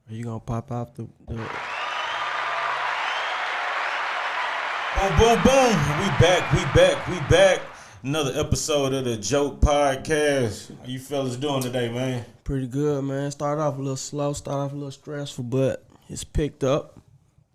Are you gonna pop out the Boom, boom, boom. We back. Another episode of the JOAT Podcast. How you fellas doing today, man? Pretty good, man. Started off a little slow, started off a little stressful, but it's picked up.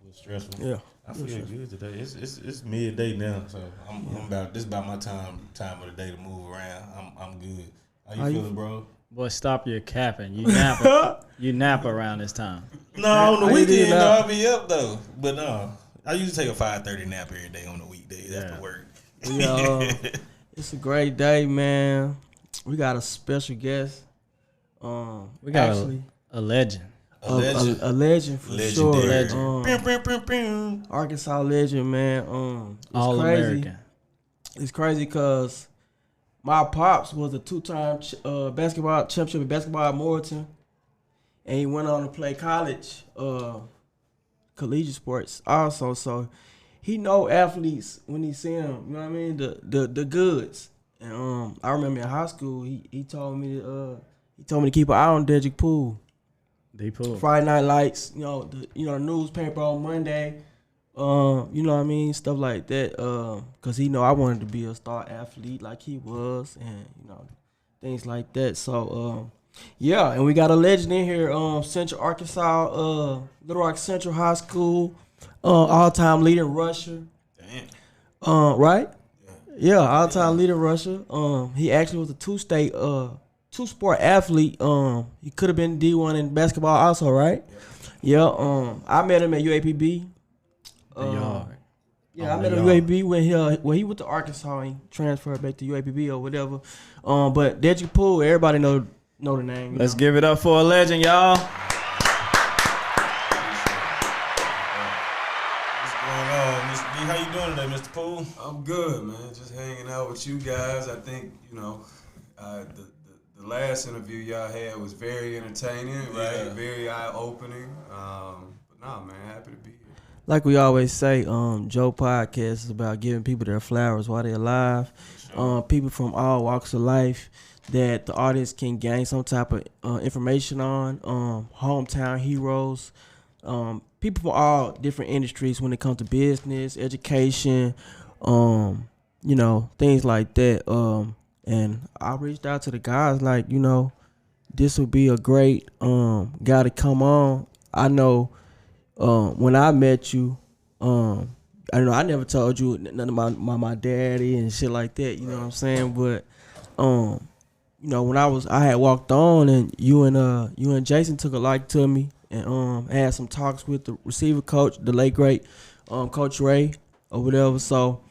A little stressful. Yeah. I feel good today. It's midday now, so I'm about this about my time of the day to move around. I'm good. How you feeling, bro? Boy, stop your capping. You nap around this time. No, on the weekend I'll be up though. But no, I usually take a 5:30 nap every day on the weekday. That's the work. It's a great day, man. We got a special guest. We got a legend. A legend for Legendary. sure. Arkansas legend, man. It's All crazy. American. It's crazy because my pops was a two-time basketball championship in basketball at Morton, and he went on to play college collegiate sports also. So he know athletes when he see them. You know what I mean? The goods. And I remember in high school he told me to keep an eye on Dedrick Poole. Friday Night Lights, the newspaper on Monday, you know what I mean, stuff like that. Cause he know I wanted to be a star athlete like he was, and things like that. So and we got a legend in here, Central Arkansas, Little Rock Central High School, all-time leading rusher. Damn. Right? Yeah, all-time leading rusher. He actually was a two-sport athlete. He could have been D1 in basketball also, right? Yeah. I met him at UAPB. Yeah, I met him at UAPB when he went to Arkansas and transferred back to UAPB or whatever. But Dedrick Poole, everybody know the name. Let's give it up for a legend, y'all. What's going on, Mr. D? How you doing today, Mr. Poole? I'm good, man. Just hanging out with you guys. I think, the last interview y'all had was very entertaining, right? Yeah. Very eye-opening. But nah, man, happy to be here. Like we always say, JOAT Podcast is about giving people their flowers while they're alive. Sure. People from all walks of life that the audience can gain some type of information on. Hometown heroes. People from all different industries when it comes to business, education, things like that. And I reached out to the guys like, this would be a great guy to come on. I know when I met you, I never told you nothing about my daddy and shit like that, you know what I'm saying? But when I had walked on and you and Jason took a like to me and had some talks with the receiver coach, the late great Coach Ray or whatever. So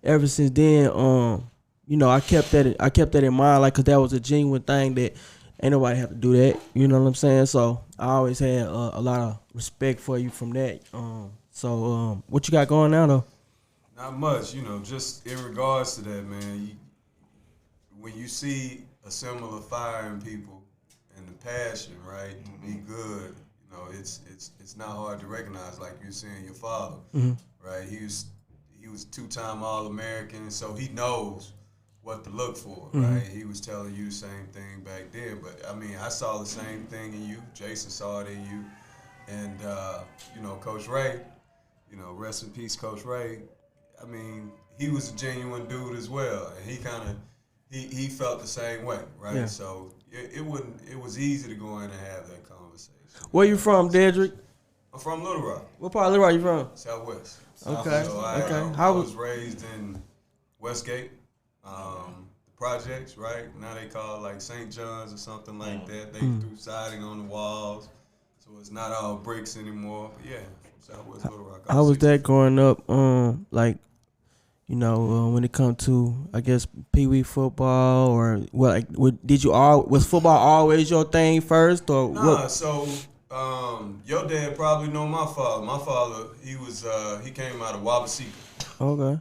ever since then, I kept that in mind, like, cause that was a genuine thing that ain't nobody have to do that. You know what I'm saying? So I always had a lot of respect for you from that. So what you got going now though? Not much, just in regards to that, man. When you see a similar fire in people and the passion, right, to be good, it's not hard to recognize. Like you're saying, your father, right? He was two-time All-American, so he knows what to look for, right? He was telling you the same thing back then, but I mean, I saw the same thing in you. Jason saw it in you, and Coach Ray, rest in peace, Coach Ray. I mean, he was a genuine dude as well, and he felt the same way, right? Yeah. So it was easy to go in and have that conversation. Where you from, Dedrick? I'm from Little Rock, What part of Little Rock you from? Southwest. Okay. So Okay. I was raised in Westgate, the projects, right? Now they call it like St. John's or something like that. They threw siding on the walls, so it's not all bricks anymore. But yeah, from Southwest Little Rock. How was that growing up? When it comes to, I guess, Pee Wee football, or was football always your thing first, or Nah, what? so your dad probably know my father. My father, he came out of Wabasika. Okay.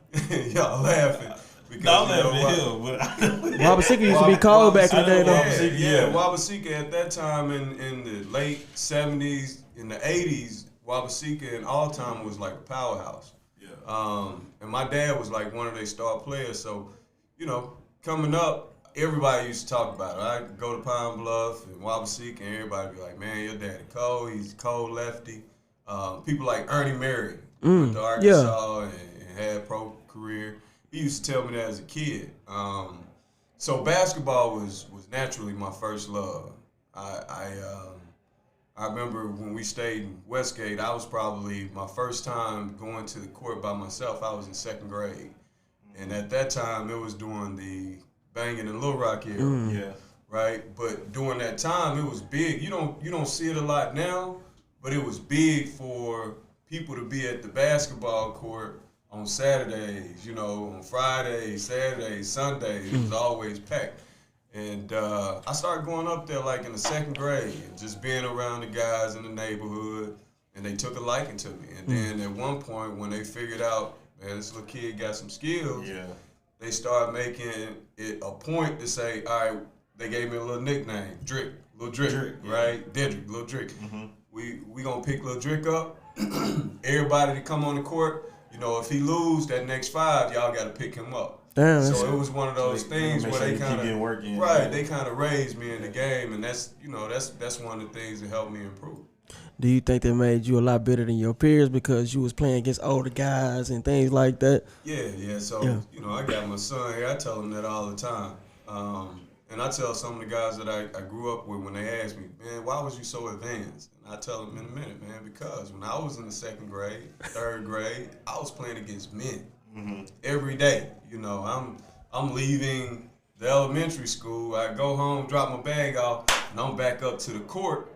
Y'all laughing. Because, No, I'm laughing at him, but Wabasika used to be cold back in the day, though. Yeah, Wabasika at that time in the late 70s, in the 80s, Wabasika in all time was like a powerhouse. Yeah. And my dad was like one of their star players. So, coming up, everybody used to talk about it. I go to Pine Bluff and Wabaseka, and everybody be like, "Man, your daddy cold. He's a cold lefty." People like Ernie Merritt went to Arkansas and had a pro career. He used to tell me that as a kid. So basketball was naturally my first love. I remember when we stayed in Westgate, I was probably my first time going to the court by myself. I was in second grade. And at that time, it was during the Bangin and Little Rock era. Yeah. Right? But during that time, it was big. You don't see it a lot now, but it was big for people to be at the basketball court on Saturdays, on Fridays, Saturdays, Sundays. It was always packed. And I started going up there like in the second grade and just being around the guys in the neighborhood, and they took a liking to me. And then at one point when they figured out, man, this little kid got some skills, they started making it a point to say, all right, they gave me a little nickname, Little Drick, right? Dedrick, Little Drick. Mm-hmm. We gonna pick Little Drick up. Everybody to come on the court, if he lose that next 5, y'all got to pick him up. Damn, so it was one of those things where they kind of right. They kind of raised me in the game, and that's one of the things that helped me improve. Do you think that made you a lot better than your peers because you was playing against older guys and things like that? Yeah. So I got my son here. I tell him that all the time, and I tell some of the guys that I grew up with when they ask me, man, why was you so advanced? And I tell them in a minute, man, because when I was in the second grade, third grade, I was playing against men. Mm-hmm. Every day, I'm leaving the elementary school. I go home, drop my bag off, and I'm back up to the court,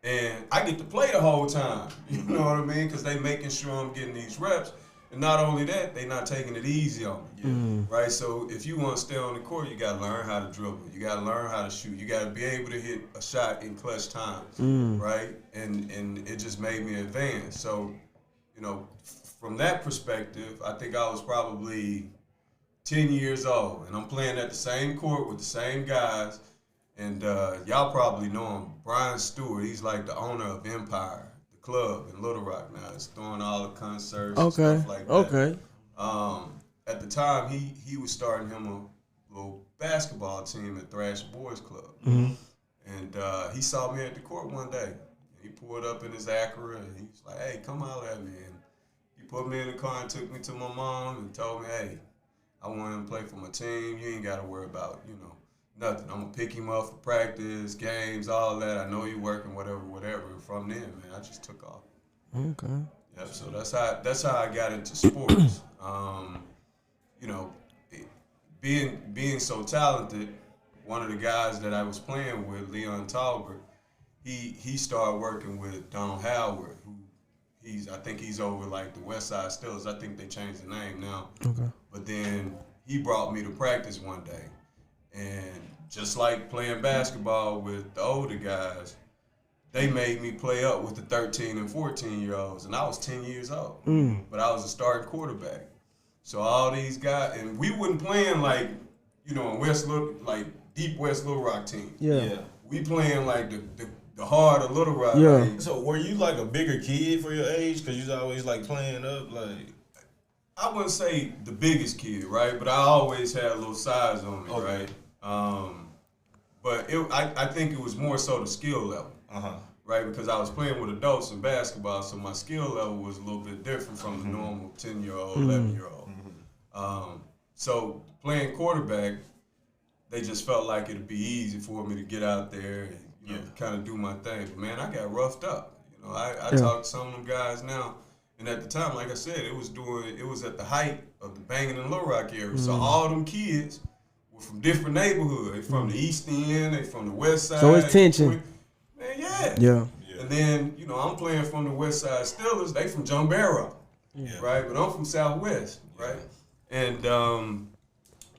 and I get to play the whole time. You know what I mean? Because they making sure I'm getting these reps, and not only that, they not taking it easy on me, right? So if you want to stay on the court, you got to learn how to dribble. You got to learn how to shoot. You got to be able to hit a shot in clutch times, right? And it just made me advance. So, from that perspective, I think I was probably 10 years old, and I'm playing at the same court with the same guys, and y'all probably know him, Brian Stewart. He's like the owner of Empire, the club in Little Rock now. It's throwing all the concerts and stuff like that. Okay. At the time, he was starting him a little basketball team at Thrash Boys Club, and he saw me at the court one day. He pulled up in his Acura, and he was like, "Hey, come holler at me." And he put me in the car and took me to my mom and told me, "Hey, I want him to play for my team. You ain't got to worry about, nothing. I'm going to pick him up for practice, games, all that. I know you working, whatever. And from then, man, I just took off." Okay. Yep, so that's how I got into sports. Being so talented, one of the guys that I was playing with, Leon Talbert, he started working with Donald Howard, who I think he's over like the West Side Steelers. I think they changed the name now. Okay. But then he brought me to practice one day, and just like playing basketball with the older guys, they made me play up with the 13 and 14-year-olds, and I was 10 years old. But I was a starting quarterback. So all these guys, and we wasn't playing like, in deep West Little Rock team. Yeah. We playing like the heart of Little Rock. Yeah. Like, so were you like a bigger kid for your age? Because you was always like playing up like. I wouldn't say the biggest kid, right? But I always had a little size on me, right? But I think it was more so the skill level, right? Because I was playing with adults in basketball, so my skill level was a little bit different from the normal 10-year-old, 11-year-old. So playing quarterback, they just felt like it'd be easy for me to get out there and kind of do my thing. But man, I got roughed up. I talked to some of them guys now. And at the time, like I said, it was at the height of the Bangin and Little Rock area. So all them kids were from different neighborhoods. They from the East End, they from the West Side. So it's tension. Man, yeah. Yeah. And then, I'm playing from the West Side Steelers. They from John Barrow, right? But I'm from Southwest, right? And,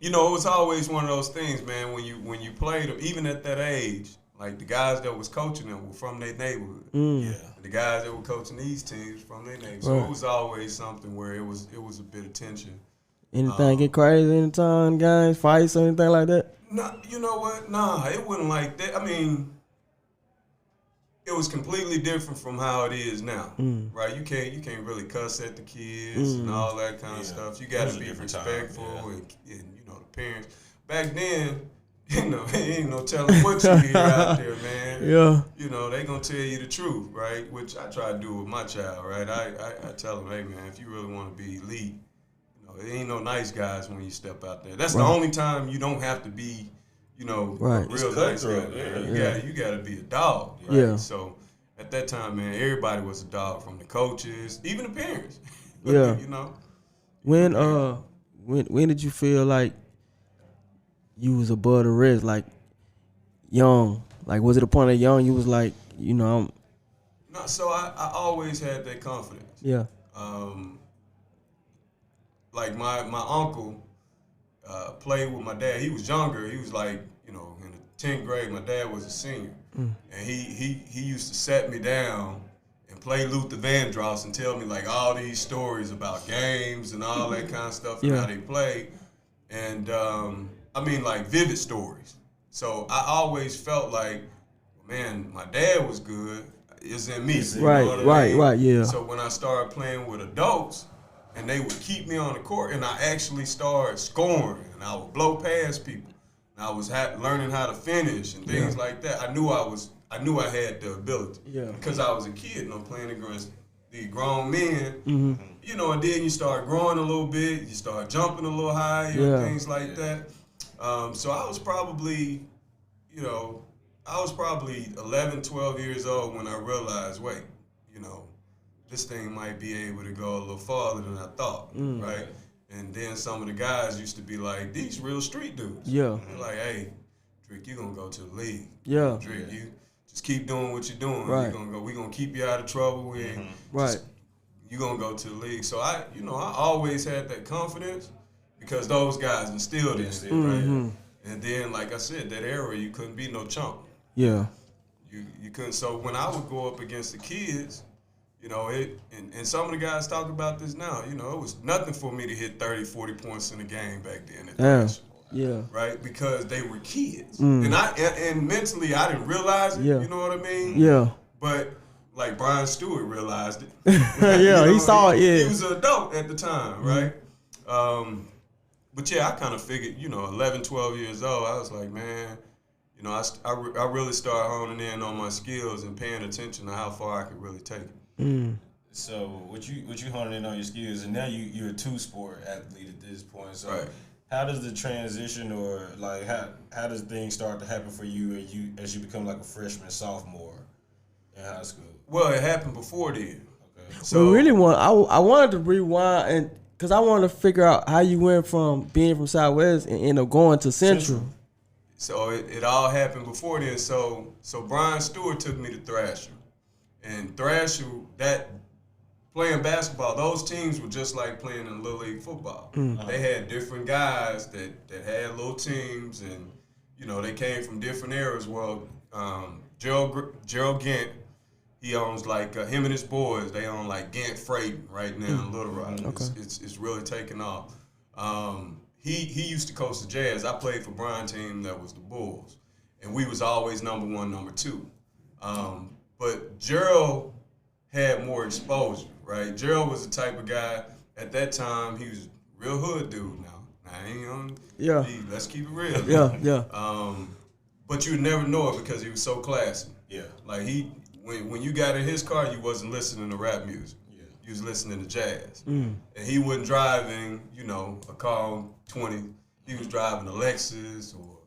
it was always one of those things, man, when you played them, even at that age, like the guys that was coaching them were from their neighborhood. The guys that were coaching these teams from their neighborhood. So it was always something where it was a bit of tension. Anything get crazy anytime, guys, fights or anything like that? No, you know what? Nah, it wasn't like that. I mean, it was completely different from how it is now, right? You can't really cuss at the kids and all that kind of stuff. You got to be respectful and the parents. Back then, ain't no telling what you hear out there, man. Yeah. They gonna tell you the truth, right? Which I try to do with my child, right? I tell them, hey, man, if you really want to be elite, it ain't no nice guys when you step out there. That's the only time you don't have to be, a real nice guy. You gotta be a dog, right? Yeah. So at that time, man, everybody was a dog, from the coaches, even the parents. Yeah. When did you feel like you was above the rest, like young? Like, was it a point of young you was like, I'm... No, so I always had that confidence. Yeah. Like my uncle played with my dad. He was younger. He was like, in the 10th grade. My dad was a senior. And he used to set me down and play Luther Vandross and tell me like all these stories about games and all that kind of stuff and how they played. And like vivid stories. So I always felt like, man, my dad was good. It's in me. Right, yeah. So when I started playing with adults, and they would keep me on the court, and I actually started scoring, and I would blow past people, and I was learning how to finish and things like that. I knew I had the ability, because I was a kid, and I'm playing against the grown men, and then you start growing a little bit, you start jumping a little higher, and things like that. So I was probably, 11, 12 years old when I realized, wait, this thing might be able to go a little farther than I thought, right? And then some of the guys used to be like, these real street dudes. Yeah. They're like, hey, Drick, you gonna go to the league. Yeah. Drick, you just keep doing what you're doing. Right. We're gonna keep you out of trouble. You're gonna go to the league. So I always had that confidence because those guys instilled it, right? And then, like I said, that era, you couldn't be no chump. Yeah. You couldn't. So when I would go up against the kids, and some of the guys talk about this now, it was nothing for me to hit 30, 40 points in a game back then. Yeah. Right? Because they were kids. And mentally I didn't realize it, you know what I mean? Yeah. But like Brian Stewart realized it. He saw it, He was an adult at the time, right? But I kind of figured, 11, 12 years old, I was like, man, I really started honing in on my skills and paying attention to how far I could really take it. So what you honing in on your skills, and now you're a two-sport athlete at this point. So how does the transition, or like how does things start to happen for you as you become like a freshman, sophomore in high school? Well, it happened before then. Okay. So I wanted to rewind, and because I wanted to figure out how you went from being from Southwest and end up going to Central. So it all happened before then. So Brian Stewart took me to Thrasher. And Thrasher, that playing basketball, those teams were just like playing in Little League football. They had different guys that had little teams, and they came from different eras. Well, Gerald Gant, he owns like him and his boys. They own like Gant Freight right now in Little Rock. Okay. It's really taken off. He used to coach the Jazz. I played for Brian's team that was the Bulls, and we was always number 1, number 2. But Gerald had more exposure, right? Gerald was the type of guy at that time. He was a real hood dude. Now let's keep it real. But you would never know it because he was so classy. Yeah. Like when you got in his car, you wasn't listening to rap music. Yeah. You was listening to jazz. And he wasn't driving, a car 20. He was driving a Lexus or,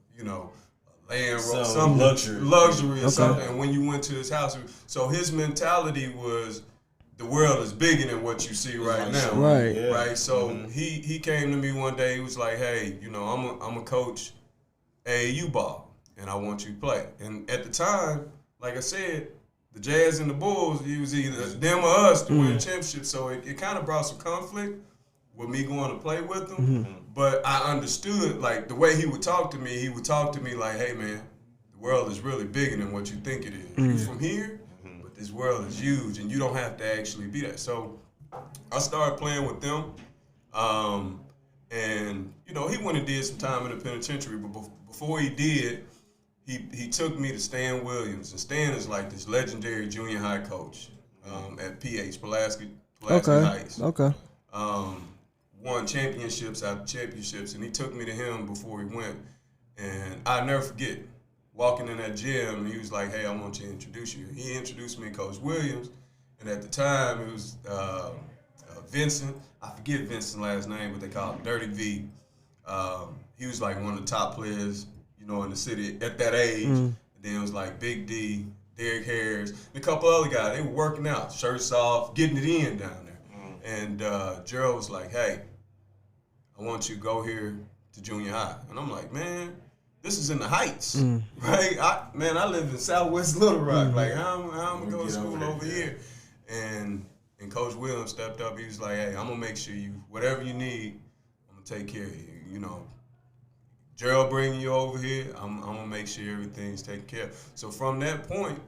some luxury or something. And when you went to his house, so his mentality was, the world is bigger than what you see right now. Right. Yeah. Right. So he came to me one day. He was like, hey, I'm a coach AAU ball, and I want you to play. And at the time, like I said, the Jazz and the Bulls, it was either them or us to win championships. So it kind of brought some conflict with me going to play with them. But I understood, like, the way he would talk to me like, hey, man, the world is really bigger than what you think it is. You from here, but this world is huge, and you don't have to actually be that. So I started playing with them, and, he went and did some time in the penitentiary, but before he did, he took me to Stan Williams, and Stan is like this legendary junior high coach at PH, Pulaski Heights. Okay. Won championships after championships, and he took me to him before he went. And I'll never forget walking in that gym, and he was like, hey, I want to introduce you. He introduced me to Coach Williams, and at the time it was Vincent. I forget Vincent's last name, but they call him Dirty V. He was like one of the top players, you know, in the city at that age. And then it was like Big D, Derrick Harris, and a couple other guys. They were working out, shirts off, getting it in down there. And Gerald was like, hey, I want you to go here to junior high. And I'm like, man, this is in the Heights, right? I live in Southwest Little Rock. Like, how am I going to school over here? And Coach Williams stepped up. He was like, hey, I'm going to make sure whatever you need, I'm going to take care of you. You know, Gerald bringing you over here, I'm going to make sure everything's taken care of. So from that point,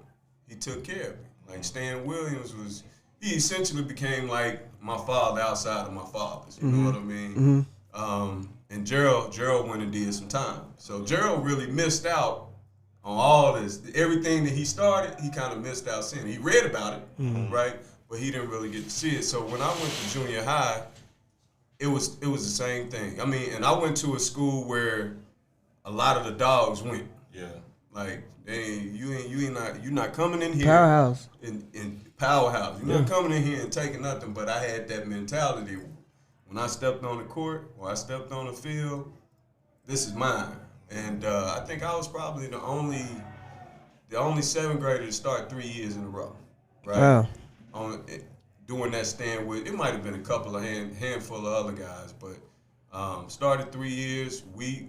he took care of me. Like, Stan Williams he essentially became like my father outside of my father's. You know what I mean? And Gerald went and did some time. So Gerald really missed out on all this. Everything that he started, he kind of missed out seeing. He read about it, right? But he didn't really get to see it. So when I went to junior high, it was the same thing. I mean, and I went to a school where a lot of the dogs went. Yeah. Like, you're not coming in here. Powerhouse. In powerhouse. You're not coming in here and taking nothing. But I had that mentality. When I stepped on the court or I stepped on the field, this is mine. And I think I was probably the only 7th grader to start 3 years in a row, right? Wow. Doing that stand with, it might have been a couple of handful of other guys, but started 3 years. We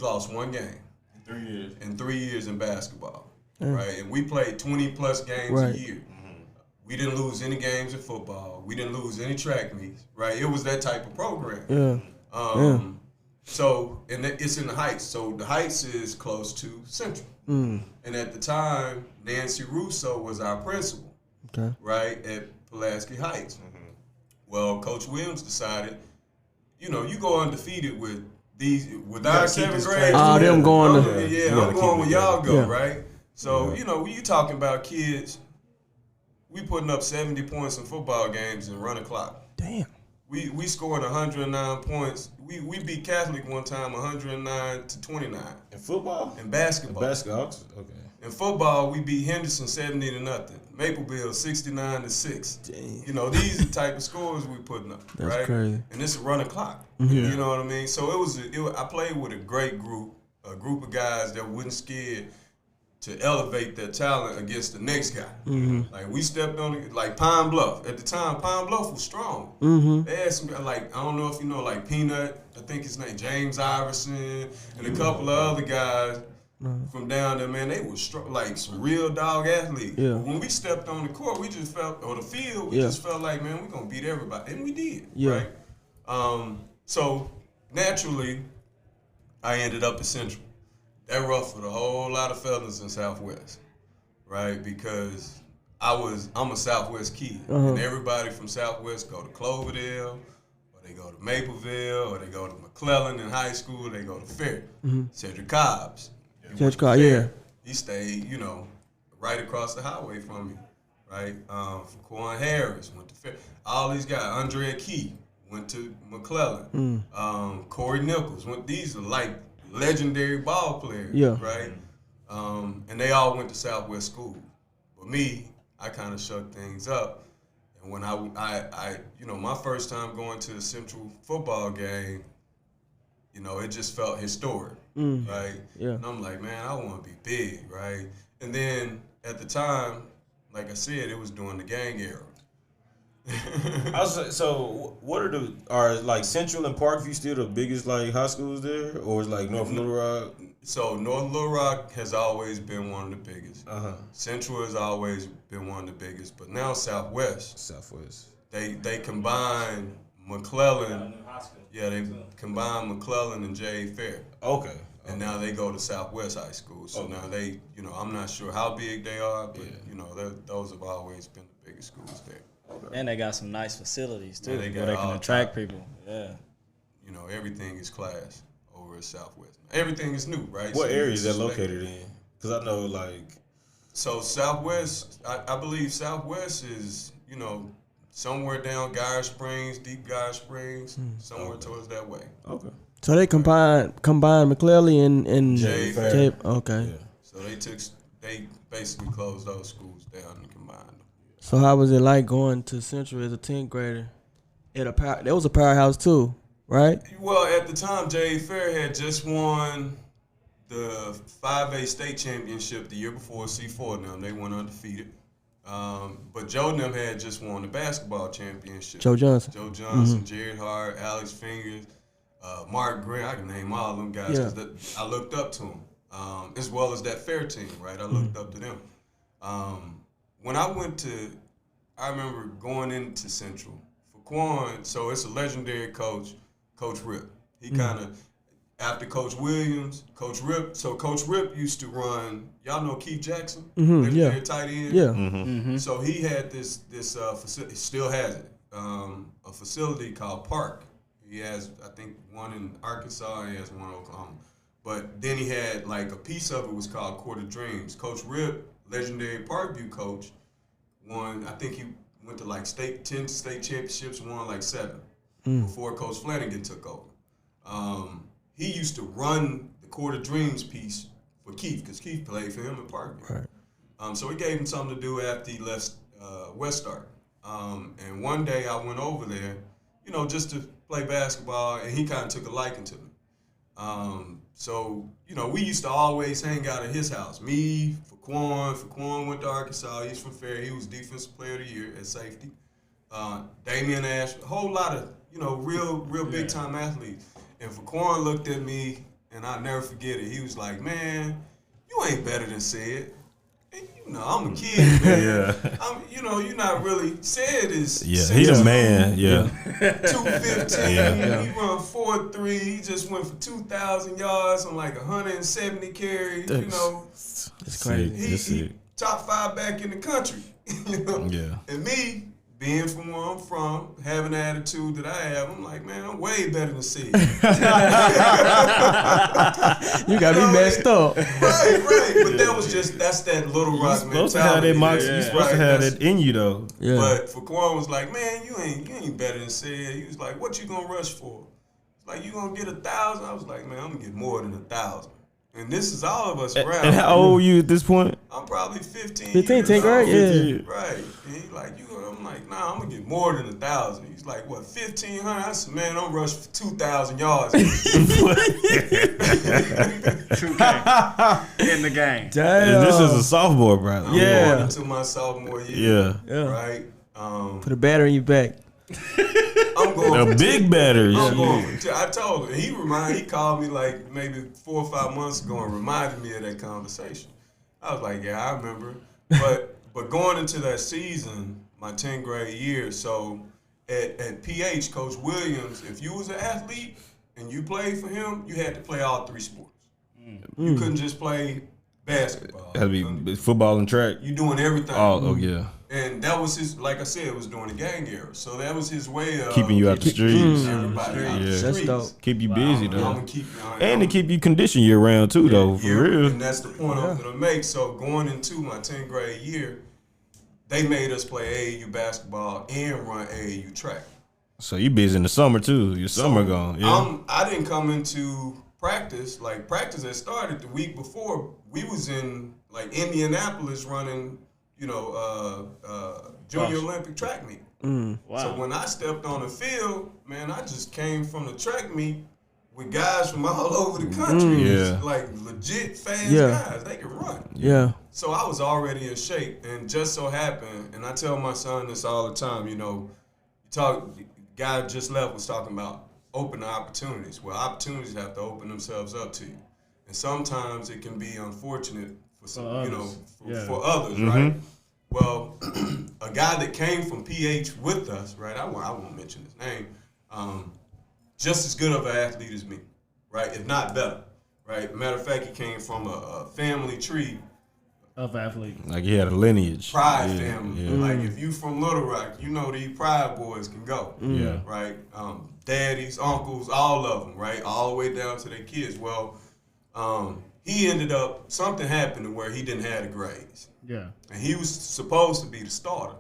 lost one game. 3 years. In 3 years in basketball, right? And we played 20-plus games a year. We didn't lose any games in football. We didn't lose any track meets, right? It was that type of program. So, and it's in the Heights. So the Heights is close to Central. And at the time, Nancy Russo was our principal, right, at Pulaski Heights. Well, Coach Williams decided, you know, you go undefeated with our 7th grade. Them going to. I'm going where y'all go, right? So, you know, when you talking about kids, we putting up 70 points in football games and run a clock. Damn. We scored 109 points. We beat Catholic one time 109-29. In football? In basketball. Basketball, okay. In football, we beat Henderson 70-0. Mapleville 69-6. Damn. You know, these are the type of scores we putting up, That's right? crazy. And it's a running clock. You know what I mean? So I played with a great group, a group of guys that wasn't scared to elevate their talent against the next guy. Like, we stepped on it, like Pine Bluff. At the time, Pine Bluff was strong. They had some, like, I don't know if you know, like Peanut, I think his name, James Iverson, and a couple of other guys from down there, man, they were like some real dog athletes. But when we stepped on the court, we just felt, or the field, we just felt like, man, we're going to beat everybody. And we did, right? So, naturally, I ended up at Central. That ruffled a whole lot of feathers in Southwest, right? Because I'm a Southwest kid, and everybody from Southwest go to Cloverdale, or they go to Mapleville, or they go to McClellan in high school, they go to Fair. Cedric Cobbs. He stayed, you know, right across the highway from me, right? Quan Harris went to Fair. All these guys, Andrea Key went to McClellan. Corey Nichols these are like legendary ball players, right? And they all went to Southwest school. But me, I kind of shut things up. And when I you know, my first time going to a Central football game, you know, it just felt historic, right? And I'm like, man, I want to be big, right? And then at the time, like I said, it was during the gang era. So are like Central and Parkview still the biggest like high schools there, or is like North Little Rock? So North Little Rock has always been one of the biggest. Central has always been one of the biggest, but now Southwest. They combine McClellan. They combine McClellan and J.A. Fair. Okay. And now they go to Southwest High School. So now they, you know, I'm not sure how big they are, but you know, those have always been the biggest schools there. And they got some nice facilities too, Yeah, where they can attract people. Yeah. You know, everything is class over at Southwest. Everything is new, right? What area is that located in? Because I know, like, so Southwest, I believe Southwest is, you know, somewhere down Guyer Springs, Deep Guyer Springs, somewhere towards that way. Okay. So they combined McClellan and Jay Fair. Jay. Okay. Yeah. So they basically closed those schools down and combined them. So how was it like going to Central as a 10th grader? There was a powerhouse too, right? Well, at the time, Jay Fair had just won the 5A state championship the year before. C4 and them, they went undefeated. But Joe and them had just won the basketball championship. Joe Johnson, Jared Hart, Alex Fingers, Mark Green. I can name all of them guys because I looked up to them, as well as that Fair team, right? I looked up to them. When I remember going into Central for Quan. So it's a legendary coach, Coach Rip. He kind of, after Coach Williams, Coach Rip. So Coach Rip used to run. Y'all know Keith Jackson, legendary tight end. Yeah. So he had this facility. Still has it. A facility called Park. He has, I think, one in Arkansas. He has one in Oklahoma. But then he had like a piece of it was called Court of Dreams. Coach Rip, legendary Parkview coach, won. I think he went to like 10 state championships, won like 7 before Coach Flanagan took over. He used to run the Court of Dreams piece for Keith because Keith played for him in Parkview. Right. So he gave him something to do after he left Westar. And one day I went over there, just to play basketball, and he kind of took a liking to me. So, we used to always hang out at his house. Me, Faquan went to Arkansas. He's from Fair. He was Defensive Player of the Year at safety. Damian Ash, a whole lot of, real big-time athletes. And Faquan looked at me, and I'll never forget it. He was like, man, you ain't better than Sid. And I'm a kid, man. You're not really. Sid is. Yeah, he's a man. Yeah. 215. He run 4.3. He just went for 2,000 yards on like 170 carries. It's crazy. He top 5 back in the country. Yeah. And me, being from where I'm from, having the attitude that I have, I'm like, man, I'm way better than Sid. You got me messed up. Right. But that's that Little Rock mentality. Supposed to have that you're supposed to have that in you though. Yeah. But Faquan was like, man, you ain't better than Sid. He was like, what you gonna rush for? Like, you gonna get 1,000? I was like, man, I'm gonna get more than 1,000. And this is all of us around. And how old are you at this point? I'm probably 15. 15, 10 grade, yeah. Right. And he's like, I'm like, nah, I'm gonna get more than 1,000. He's like, what, 1,500? I said, man, I'm rushing for 2,000 yards. 2K in the game. Damn. And this is a sophomore, brother. I'm going into my sophomore year. Yeah. Right. Put a battery in your back. I'm going a big battery. I told him. He called me like maybe 4 or 5 months ago and reminded me of that conversation. I was like, yeah, I remember. But going into that season, my 10th grade year, so at PH, Coach Williams, if you was an athlete and you played for him, you had to play all 3 sports. You couldn't just play basketball. Had to be football and track. You doing everything. Oh yeah. And that was his, like I said, it was during the gang era. So that was his way of keeping you out the streets. Everybody out the Yeah. streets. That's dope. Keep you busy though. I'm gonna keep And to keep you conditioned year round too though, for real. And that's the point I'm gonna make. So going into my 10th grade year, they made us play AAU basketball and run AAU track. So you busy in the summer too. Your summer gone. Yeah. I didn't come into practice. Like practice had started the week before. We was in like Indianapolis running, junior Olympic track meet. Wow. So when I stepped on the field, man, I just came from the track meet with guys from all over the country. Yeah. Like legit fast guys. They can run. Yeah. So I was already in shape, and just so happened, and I tell my son this all the time, guy just left was talking about open opportunities. Well, opportunities have to open themselves up to you. And sometimes it can be unfortunate for some, for others, right? Well, a guy that came from PH with us, right? I won't mention his name. Just as good of an athlete as me, right? If not better, right? Matter of fact, he came from a family tree of athletes. Like he had a lineage. Pride family. Yeah. Like if you from Little Rock, these Pride boys can go. Yeah. Right? Daddies, uncles, all of them, right? All the way down to their kids. Well, he ended up, something happened to where he didn't have the grades. Yeah. And he was supposed to be the starter.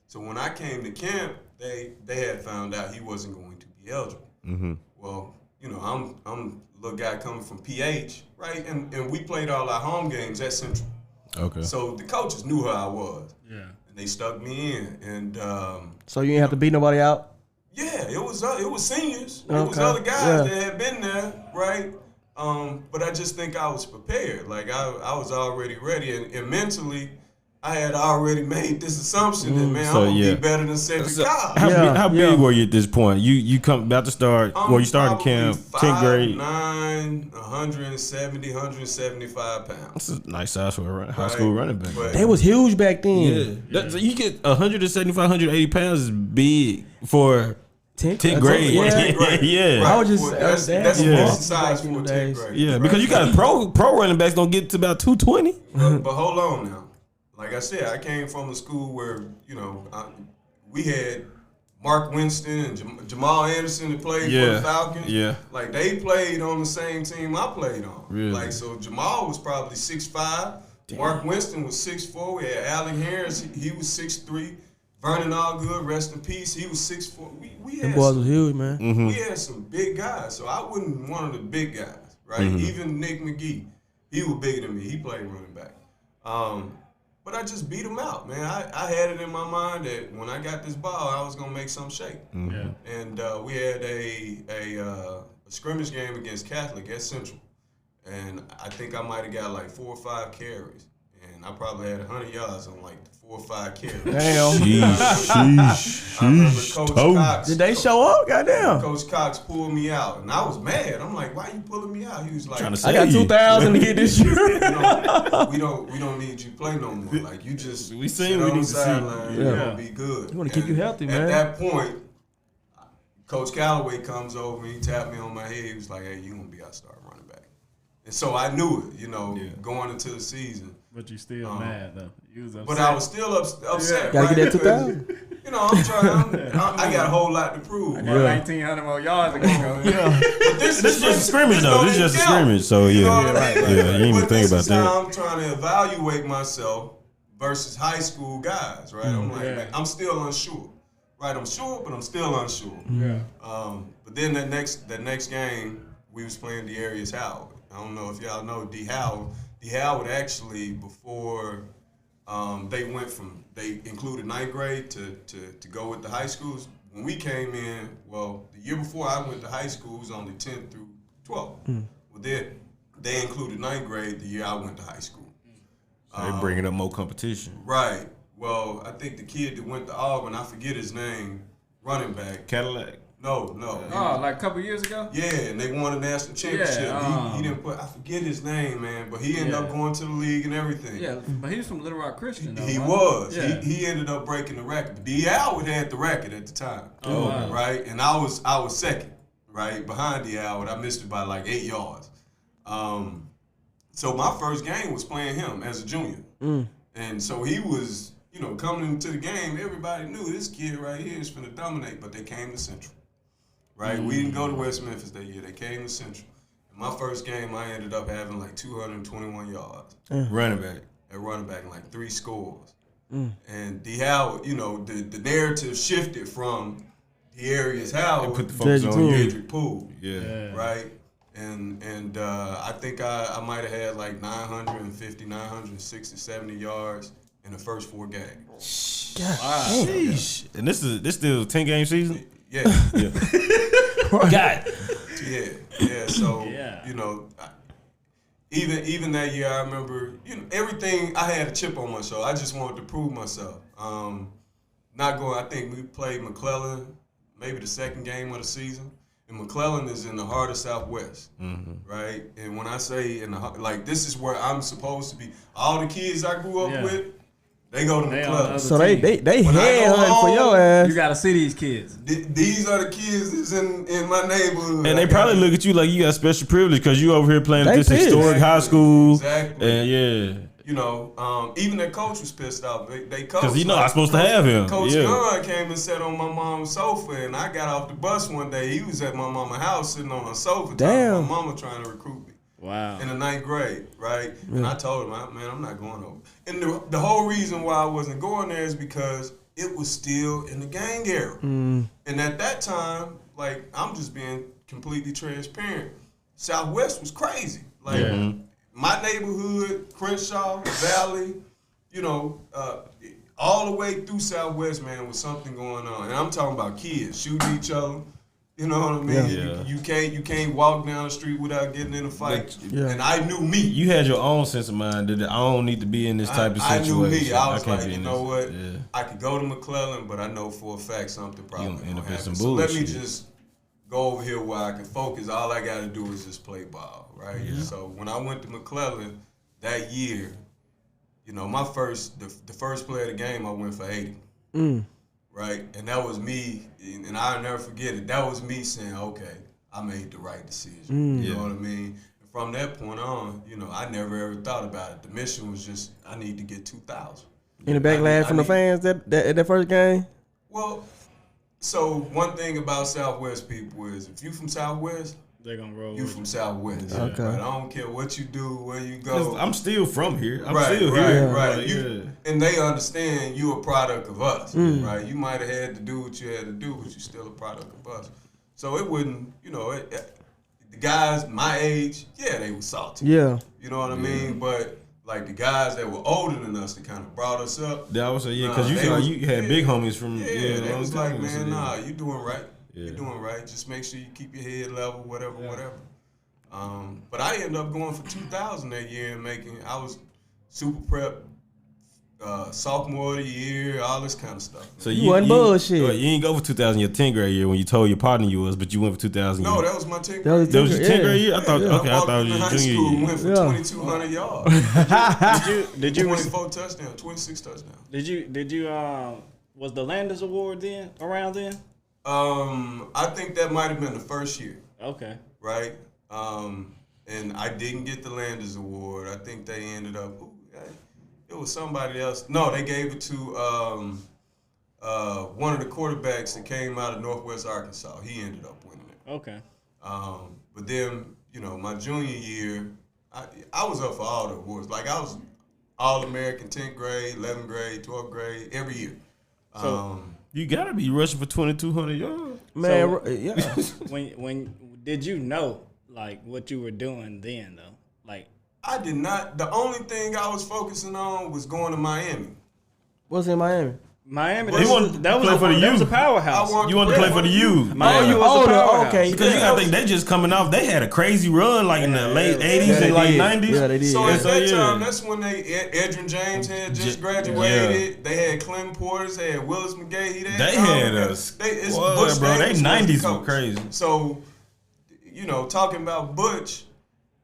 So when I came to camp, they had found out he wasn't going to be eligible. Mm-hmm. Well, I'm a little guy coming from PH, right? And we played all our home games at Central. Okay. So the coaches knew who I was. Yeah. And they stuck me in. And So you ain't have to beat nobody out? yeah, it was seniors. Okay. It was other guys Yeah. that had been there, right? But I just think I was prepared. Like I was already ready, and mentally, I had already made this assumption that man, So, I'm gonna yeah. be better than Cedric So, Cobb. how big were you at this point? You come about to start. You started camp, 10th grade. 5'9", 170, 175 pounds. That's a nice size for a high school running back. But They was huge back then. So you get 175, 180 pounds is big for 10th grade. Yeah. 10th grade. Yeah. I was just that's yeah. decent size for a 10th grade. Yeah, right? because you got pro running backs don't get to about 220. But hold on now. Like I said, I came from a school where, we had Mark Winston and Jamal Anderson that played for the Falcons. Yeah. Like, they played on the same team I played on. Really? Like, so Jamal was probably 6'5". Mark Winston was 6'4". We had Allen Harris. He was 6'3". Vernon Allgood, rest in peace. He was 6'4". We Them had boys was huge, man. we had some big guys. So I wasn't one of the big guys, right? Even Nick McGee, he was bigger than me. He played running back. But I just beat him out, man. I had it in my mind that when I got this ball, I was gonna make something shake. Yeah. And we had a scrimmage game against Catholic at Central, and I think I might have got like 4 or 5 carries, and I probably had 100 yards on like 4 or 5 carries. Damn. I remember Coach Cox. Did they show up? Goddamn. Coach Cox pulled me out, and I was mad. I'm like, "Why you pulling me out?" He was like, Trying to I got 2,000 to get this shit. we don't need you to play no more. Like you just We sit seen on we need the to see. sideline. Yeah. You're gonna be good. We wanna keep you healthy, man. At that point, Coach Callaway comes over and he tapped me on my head. He was like, "Hey, you gonna be our starting running back." And so I knew it, going into the season. But you still mad though. You was upset. But I was still upset. Gotta right? get that Because, 2,000. I'm trying. I got a whole lot to prove. I Right? got 1,900 more yards to go. But This is just a scrimmage, though. This is just a scrimmage. So, You know yeah. what I mean? Yeah, you didn't even But think this about is that. how I'm trying to evaluate myself versus high school guys, right? I'm like, man, I'm still unsure. Right, I'm sure, but I'm still unsure. Yeah. But then that next game, we was playing Thearies Howard. I don't know if y'all know D. Howard. D. Howard actually, before they included 9th grade to go with the high schools. When we came in, well, the year before I went to high school, it was only 10th through 12th. Well, then they included 9th grade the year I went to high school. So they bringing up more competition. Right. Well, I think the kid that went to Auburn, I forget his name, running back. Cadillac. No. Oh, like a couple years ago? Yeah, and they won a national championship. Yeah, he didn't I forget his name, man, but he ended up going to the league and everything. Yeah, but he was from Little Rock Christian, though. He right? was. Yeah. He ended up breaking the record. But D. Howard had the record at the time. Oh, wow. Right? And I was second, right? Behind D. Howard. I missed it by like 8 yards. So my first game was playing him as a junior. And so he was, coming into the game, everybody knew this kid right here is finna dominate, but they came to Central. Right? We didn't go to West Memphis that year. They came to Central. And my first game, I ended up having like 221 yards. Running back. At running back and like 3 scores. And D. Howard, the narrative shifted from Thearies Howard Put the focus on you. Dedrick Poole. Yeah. Right? And I think I might have had like 950, 960, 70 yards in the first 4 games. God. Sheesh. And this still a 10-game season? Yeah. God. Yeah. So, Yeah. even that year, I remember, everything, I had a chip on my shoulder. I just wanted to prove myself. I think we played McClellan, maybe the second game of the season. And McClellan is in the heart of Southwest, right? And when I say this is where I'm supposed to be. All the kids I grew up with, they go to They on McClellan. the So they When I go headhunting for home, your ass. You got to see these kids. These are the kids that's in my neighborhood. And they probably look at you like you got special privilege because you over here playing at They this pissed. historic high school. Exactly. And yeah. Even their coach was pissed off. They coach, Because I'm supposed to have him. Coach Yeah. Gunn came and sat on my mom's sofa, and I got off the bus one day. He was at my mama's house sitting on her sofa. Damn. My mama trying to recruit me. Wow. In the 9th grade, right? And I told him, man, I'm not going over. And the whole reason why I wasn't going there is because it was still in the gang era. And at that time, I'm just being completely transparent, Southwest was crazy. Like my neighborhood, Crenshaw Valley, you know, all the way through Southwest, man, was something going on. And I'm talking about kids shooting each other. You know what I mean? Yeah. You can't walk down the street without getting in a fight. And I knew me. You had your own sense of mind that I don't need to be in this type of situation. I knew me. I was can't like, be you in know this. what? Yeah. I could go to McClellan, but I know for a fact something probably You end gonna up in happen. some So let me bullshit. just go over here where I can focus. All I got to do is just play ball, right? Yeah. So when I went to McClellan that year, you know, the first play of the game, I went for 80. Right? And that was me, and I'll never forget it. That was me saying, okay, I made the right decision. You know what I mean? And from that point on, you know, I never ever thought about it. The mission was just, I need to get 2,000. Any backlash from the fans that first game? Well, so one thing about Southwest people is if you from Southwest, They're gonna roll. you from Southwest. Okay. Right? I don't care what you do, where you go. I'm still from here. I'm Right, still right, here. right. Like, And they understand you a product of us, right? You might have had to do what you had to do, but you're still a product of us. So it wouldn't, you know, the guys my age, they were salty. Yeah. You know what I mean? But like the guys that were older than us that kind of brought us up. That was because you had big homies from they was like, time, man, so nah, you doing right. Yeah. You're doing right. Just make sure you keep your head level, whatever. But I ended up going for 2,000 that year and I was super prep, sophomore of the year, all this kind of stuff. So you wasn't bullshit. You ain't go for 2,000 your 10th grade year when you told your partner you was, but you went for 2,000. No, that was my 10th That was grade. That was your 10th grade year? I thought, I I thought it was in your high junior school, year. went for 2,200 yards. Did you 24 touchdowns, 26 touchdowns. Did you was the Landers Award then around then? I think that might have been the first year. Okay. Right? And I didn't get the Landers Award. I think they ended up, it was somebody else. No, they gave it to one of the quarterbacks that came out of Northwest Arkansas. He ended up winning it. Okay. But then, you know, my junior year, I was up for all the awards. Like I was All-American 10th grade, 11th grade, 12th grade, every year. So, you gotta be rushing for 2,200 yards. Man, So- yeah. when did you know like what you were doing then though? Like I did not. The only thing I was focusing on was going to Miami. What's in Miami? Miami, He wanted to play for the that was a youth. powerhouse. You want to play for the youth. Miami was a powerhouse. Okay. Because you gotta think they just coming off. They had a crazy run like in the late 80s Yeah, they and like did. 90s. Yeah, they did. So Yeah. at that time, that's when Edrin James had just graduated. Yeah. They had Clem Portis, they had Willis McGahee. They had us. It's Boy, Butch bro, they Davis was the 90s were coach. crazy. So, you know, talking about Butch,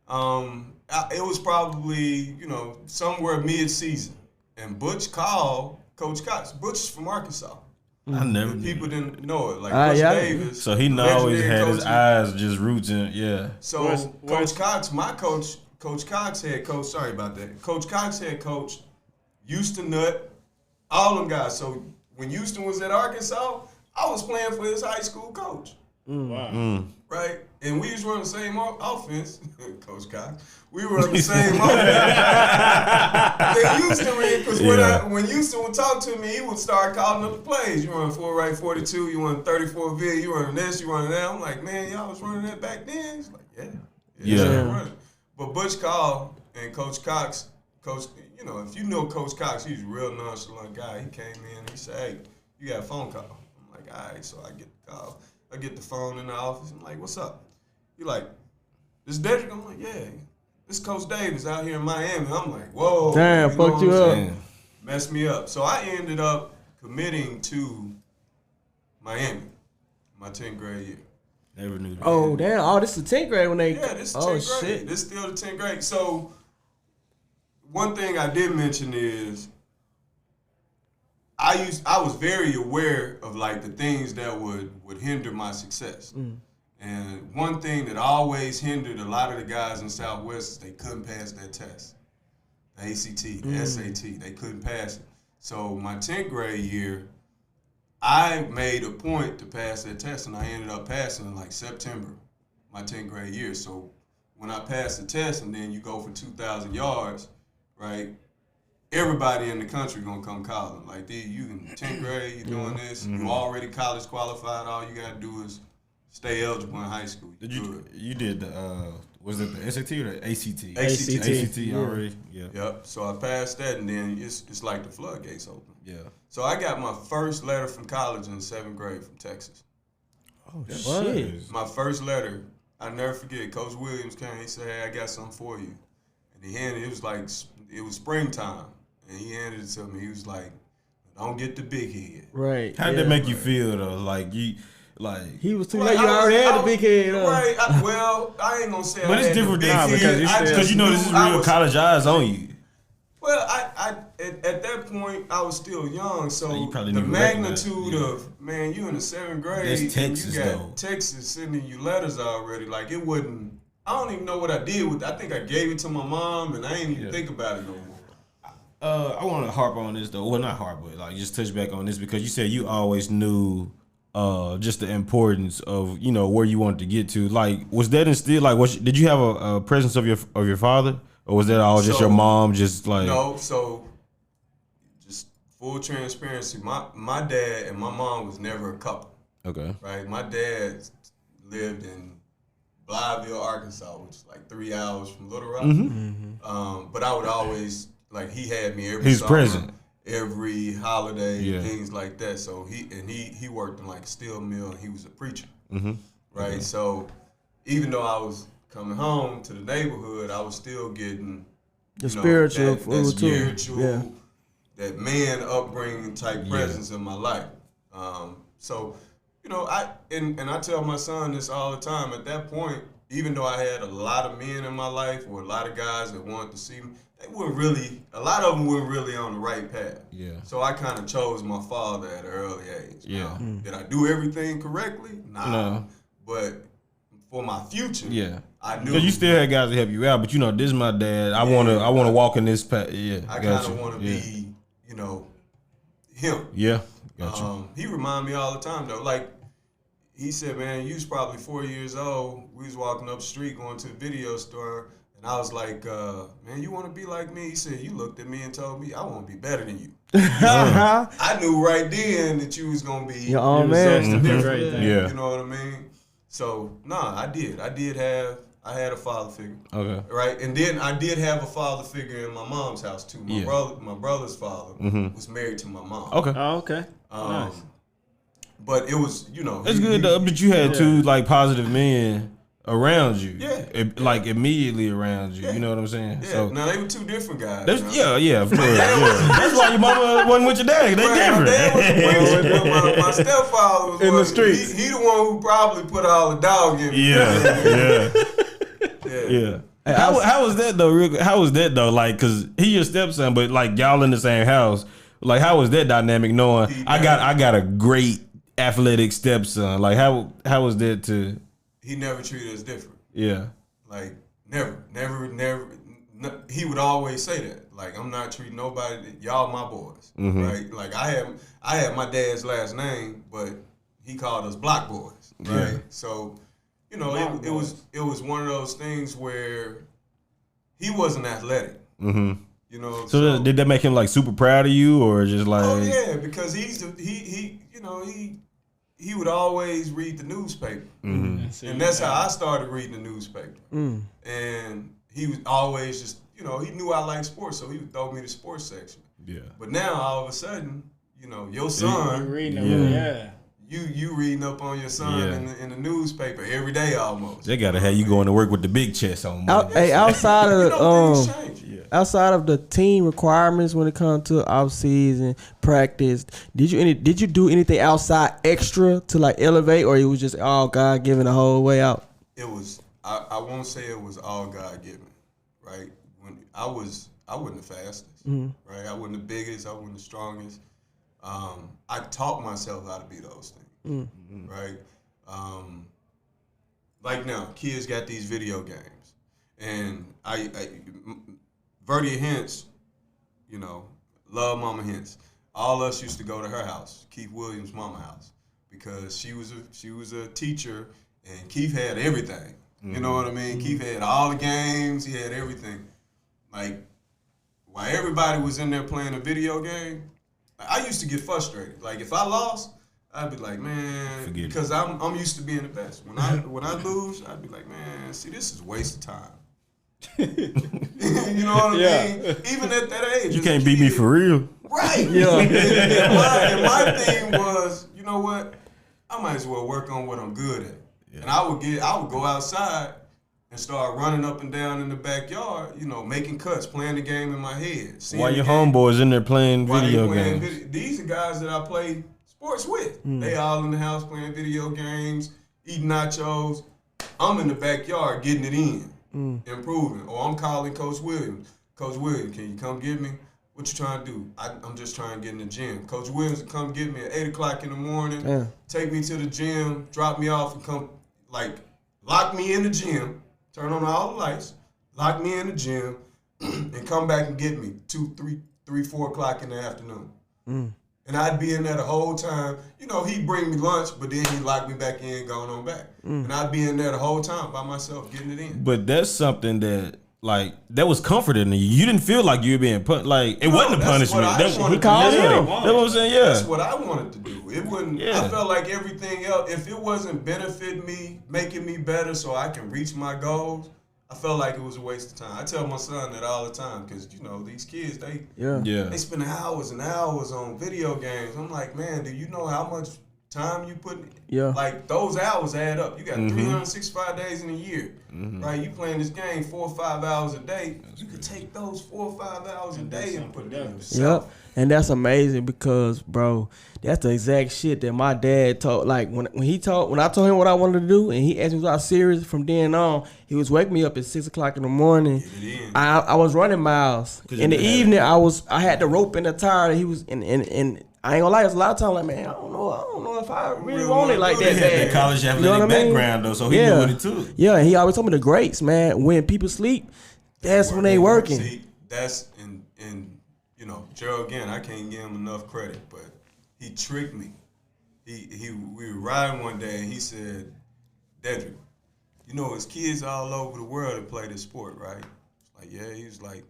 it was probably, you know, somewhere mid-season. And Butch called Coach Cox. Butch is from Arkansas. I never knew. People didn't know it. Like Butch yeah. Davis. So he always legendary had his coach. eyes just rooting. Yeah. So Where's- Coach Cox, my coach, Coach Cox had coach. Sorry about that. Coach Cox had coach Houston Nutt, all them guys. So when Houston was at Arkansas, I was playing for his high school coach, Wow. right? And we used to run the same offense. Coach Cox, we were on the same offense. Then Houston ran because when Houston would talk to me, he would start calling up the plays. You run 4 right 42, you run 34 V, you running this, you running that. I'm like, man, y'all was running that back then. He's like, yeah. Running. But Butch called and Coach Cox, you know, if you know Coach Cox, he's a real nonchalant guy. He came in and he said, hey, you got a phone call. I'm like, all right. So I get the call. I get the phone in the office. I'm like, what's up? He like, this Dedrick? I'm like, yeah. This Coach Davis out here in Miami. I'm like, whoa. Damn, you know fucked you what I'm up. saying? Messed me up. So I ended up committing to Miami my 10th grade year. Never knew that. Oh, damn. Oh, this is 10th grade when they. Yeah, this is 10th Oh, grade. shit. This is still the 10th grade. So one thing I did mention is I was very aware of like the things that would hinder my success. And one thing that always hindered a lot of the guys in Southwest is they couldn't pass that test. The ACT, the SAT, they couldn't pass it. So my 10th grade year, I made a point to pass that test, and I ended up passing in like September, my 10th grade year. So when I passed the test and then you go for 2,000 yards, right, everybody in the country gonna come calling. Like, dude, you in 10th grade, you doing this, you already college qualified, all you gotta do is stay eligible in high school. You did the was it the SAT or the ACT? ACT already. Yeah. Yep. So I passed that, and then it's like the floodgates open. Yeah. So I got my first letter from college in 7th grade from Texas. Oh shit! My first letter, I never forget. Coach Williams came. He said, "Hey, I got something for you," and he handed. It was springtime, and he handed it to me. He was like, "Don't get the big head." Right. How did that make you feel though? Like you. Like he was too late. You already had the big head. Right. I ain't gonna say. But it's different because you know this is real college eyes on you. Well, I at that point I was still young, so the magnitude of man, you in the 7th grade, that's Texas, and you got though. Texas sending you letters already. Like it wouldn't. I don't even know what I did with it. I think I gave it to my mom, and I ain't even think about it no more. I want to harp on this though. Well, not harp, but like just touch back on this because you said you always knew. Just the importance of where you wanted to get to. Like, was that instilled? Like, did you have a presence of your father, or was that all just your mom? Just like no. So, just full transparency. My dad and my mom was never a couple. Okay. Right. My dad lived in Blytheville, Arkansas, which is like 3 hours from Little Rock. Mm-hmm. But I would always he had me every. He's summer. Present. Every holiday, things like that. So he worked in like a steel mill, and he was a preacher, right? Mm-hmm. So even though I was coming home to the neighborhood, I was still getting the spiritual, that man upbringing type presence in my life. So I tell my son this all the time. At that point, even though I had a lot of men in my life or a lot of guys that wanted to see me. A lot of them weren't really on the right path. Yeah. So I kind of chose my father at an early age. Yeah. Did I do everything correctly? Nah. No. But for my future, I knew. Because you still had guys to help you out, but this is my dad. I wanna walk in this path. Yeah. I kind of want to be, him. Yeah. Gotcha. He remind me all the time though. Like he said, man, you was probably 4 years old. We was walking up the street going to the video store. And I was like, man, you want to be like me? He said, you looked at me and told me I want to be better than you. I knew right then that you was going to be your own man. You know what I mean? So, I did. I had a father figure. Okay. Right? And then I did have a father figure in my mom's house, too. My brother's father was married to my mom. Okay. Oh, okay. Nice. But it was, It's good, though, but you had two, positive men around you, immediately around you. You know what I'm saying? Yeah. So now they were two different guys. Of course. That's why your mama wasn't with your dad. They different. My stepfather was in the streets. He the one who probably put all the dog in me. Yeah. Hey, how was that though? How was that though? Like, cause he your stepson, but like y'all in the same house. Like, how was that dynamic? Knowing I got a great athletic stepson. Like, how was that to? He never treated us different. Yeah. Like, never. He would always say that. Like, I'm not treating nobody, y'all my boys. Mm-hmm. Right? Like, I had my dad's last name, but he called us Block Boys. Right? Yeah. So, it was one of those things where he wasn't athletic. Mm-hmm. So did that make him like super proud of you, or just like? Oh yeah, because he would always read the newspaper. Mm-hmm. And that's how I started reading the newspaper. Mm. And he was always just, he knew I liked sports, so he would throw me to sports section. Yeah. But now all of a sudden, your son, you reading up on your son in the newspaper every day almost. They gotta have you going to work with the big chest on. Outside of outside of the team requirements when it comes to off season practice, did you do anything outside extra to like elevate, or it was just all God given the whole way out? It was. I won't say it was all God given, right? When I wasn't the fastest, right? I wasn't the biggest. I wasn't the strongest. I taught myself how to be those things, right? Like now, kids got these video games, and Verdia Hintz, love Mama Hintz. All us used to go to her house, Keith Williams' mama house, because she was a teacher, and Keith had everything. You know what I mean? Keith had all the games. He had everything. Like, while everybody was in there playing a video game, I used to get frustrated. Like, if I lost, I'd be like, man, Forget because I'm used to being the best. When I lose, I'd be like, man, see, this is a waste of time. You know what I mean? Even at that age, You can't beat me for real. right? Yeah. and my thing was, you know what? I might as well work on what I'm good at. Yeah. And I would go outside and start running up and down in the backyard, you know, making cuts, playing the game in my head. While your homeboys in there playing video games. These are guys that I play sports with. They all in the house playing video games, eating nachos. I'm in the backyard getting it in, improving. Or I'm calling Coach Williams. Coach Williams, can you come get me? What you trying to do? I'm just trying to get in the gym. Coach Williams will come get me at 8 o'clock in the morning, take me to the gym, drop me off, and come, like, lock me in the gym, turn on all the lights, lock me in the gym, and come back and get me 2, 3, 4 o'clock in the afternoon. And I'd be in there the whole time. You know, he'd bring me lunch, but then he'd lock me back in, going on back. And I'd be in there the whole time by myself, getting it in. But that's something that, like, that was comforting to you. You didn't feel like you were being punished. Like, it wasn't a punishment. He called you. That's what I'm saying, yeah. That's what I wanted to do. It wouldn't. Yeah. I felt like everything else, if it wasn't benefiting me, making me better so I can reach my goals, I felt like it was a waste of time. I tell my son that all the time because, you know, these kids, they spend hours and hours on video games. I'm like, man, do you know how much time you put in? Yeah. Like, those hours add up. You got 365 days in a year, right? You playing this game 4 or 5 hours a day. You could take those 4 or 5 hours a day and put it in yourself. Yep. And that's amazing because, bro, that's the exact shit that my dad told. Like, when I told him what I wanted to do, and he asked me was I serious, from then on, he was waking me up at 6 o'clock in the morning. I was running miles. In the evening, I had the rope in the tire. He was and I ain't gonna lie, there's a lot of times like, man, I don't know if I really want it like that. In college, you have a background though, so he knew what it took. Yeah, and he always told me the greats, man. When people sleep, that's when they working. See, that's and you know, Joe, again, I can't give him enough credit, but he tricked me. We were riding one day and he said, Dedrick, you know, it's kids all over the world that play this sport, right? Like, yeah, he was like,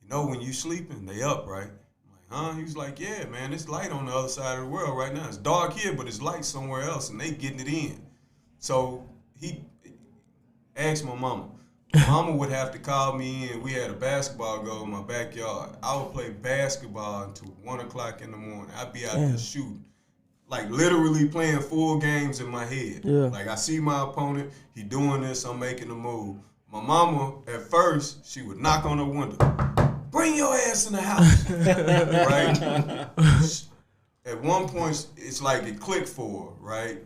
you know, when you sleeping, they up, right? I'm like, huh? He was like, yeah, man, it's light on the other side of the world right now. It's dark here, but it's light somewhere else, and they getting it in. So he asked my mama. Mama would have to call me in. We had a basketball goal in my backyard. I would play basketball until 1 o'clock in the morning. I'd be out there shooting. Like, literally playing full games in my head. Yeah. Like, I see my opponent, he doing this, I'm making a move. My mama, at first, she would knock on the window. Bring your ass in the house. Right? At one point, it's like it clicked for her, right?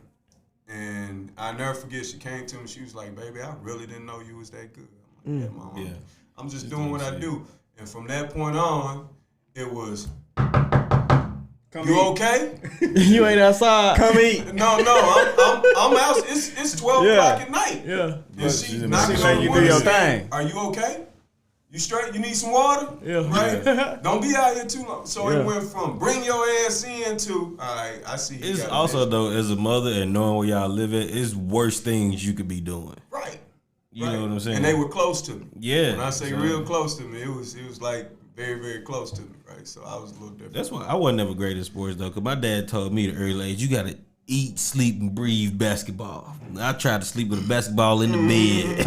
And I never forget, she came to me, she was like, baby, I really didn't know you was that good. I'm like, yeah, mama. Yeah. I'm just doing what I do. And from that point on, it was, you okay? You ain't outside. Come eat. No, I'm out. It's 12 o'clock at night. Yeah. And she knocking on the window saying, are you okay? You straight? You need some water? Yeah. Right? Don't be out here too long. So it went from bring your ass in to, all right, I see you. It's also, though, as a mother and knowing where y'all live at, it's worse things you could be doing. Right. You know what I'm saying? And they were close to me. Yeah. When I say real close to me, it was like very, very close to me, right? So I was a little different. That's why I wasn't ever great at sports, though, because my dad told me at an early age, you got to eat, sleep, and breathe basketball. I tried to sleep with a basketball in the bed.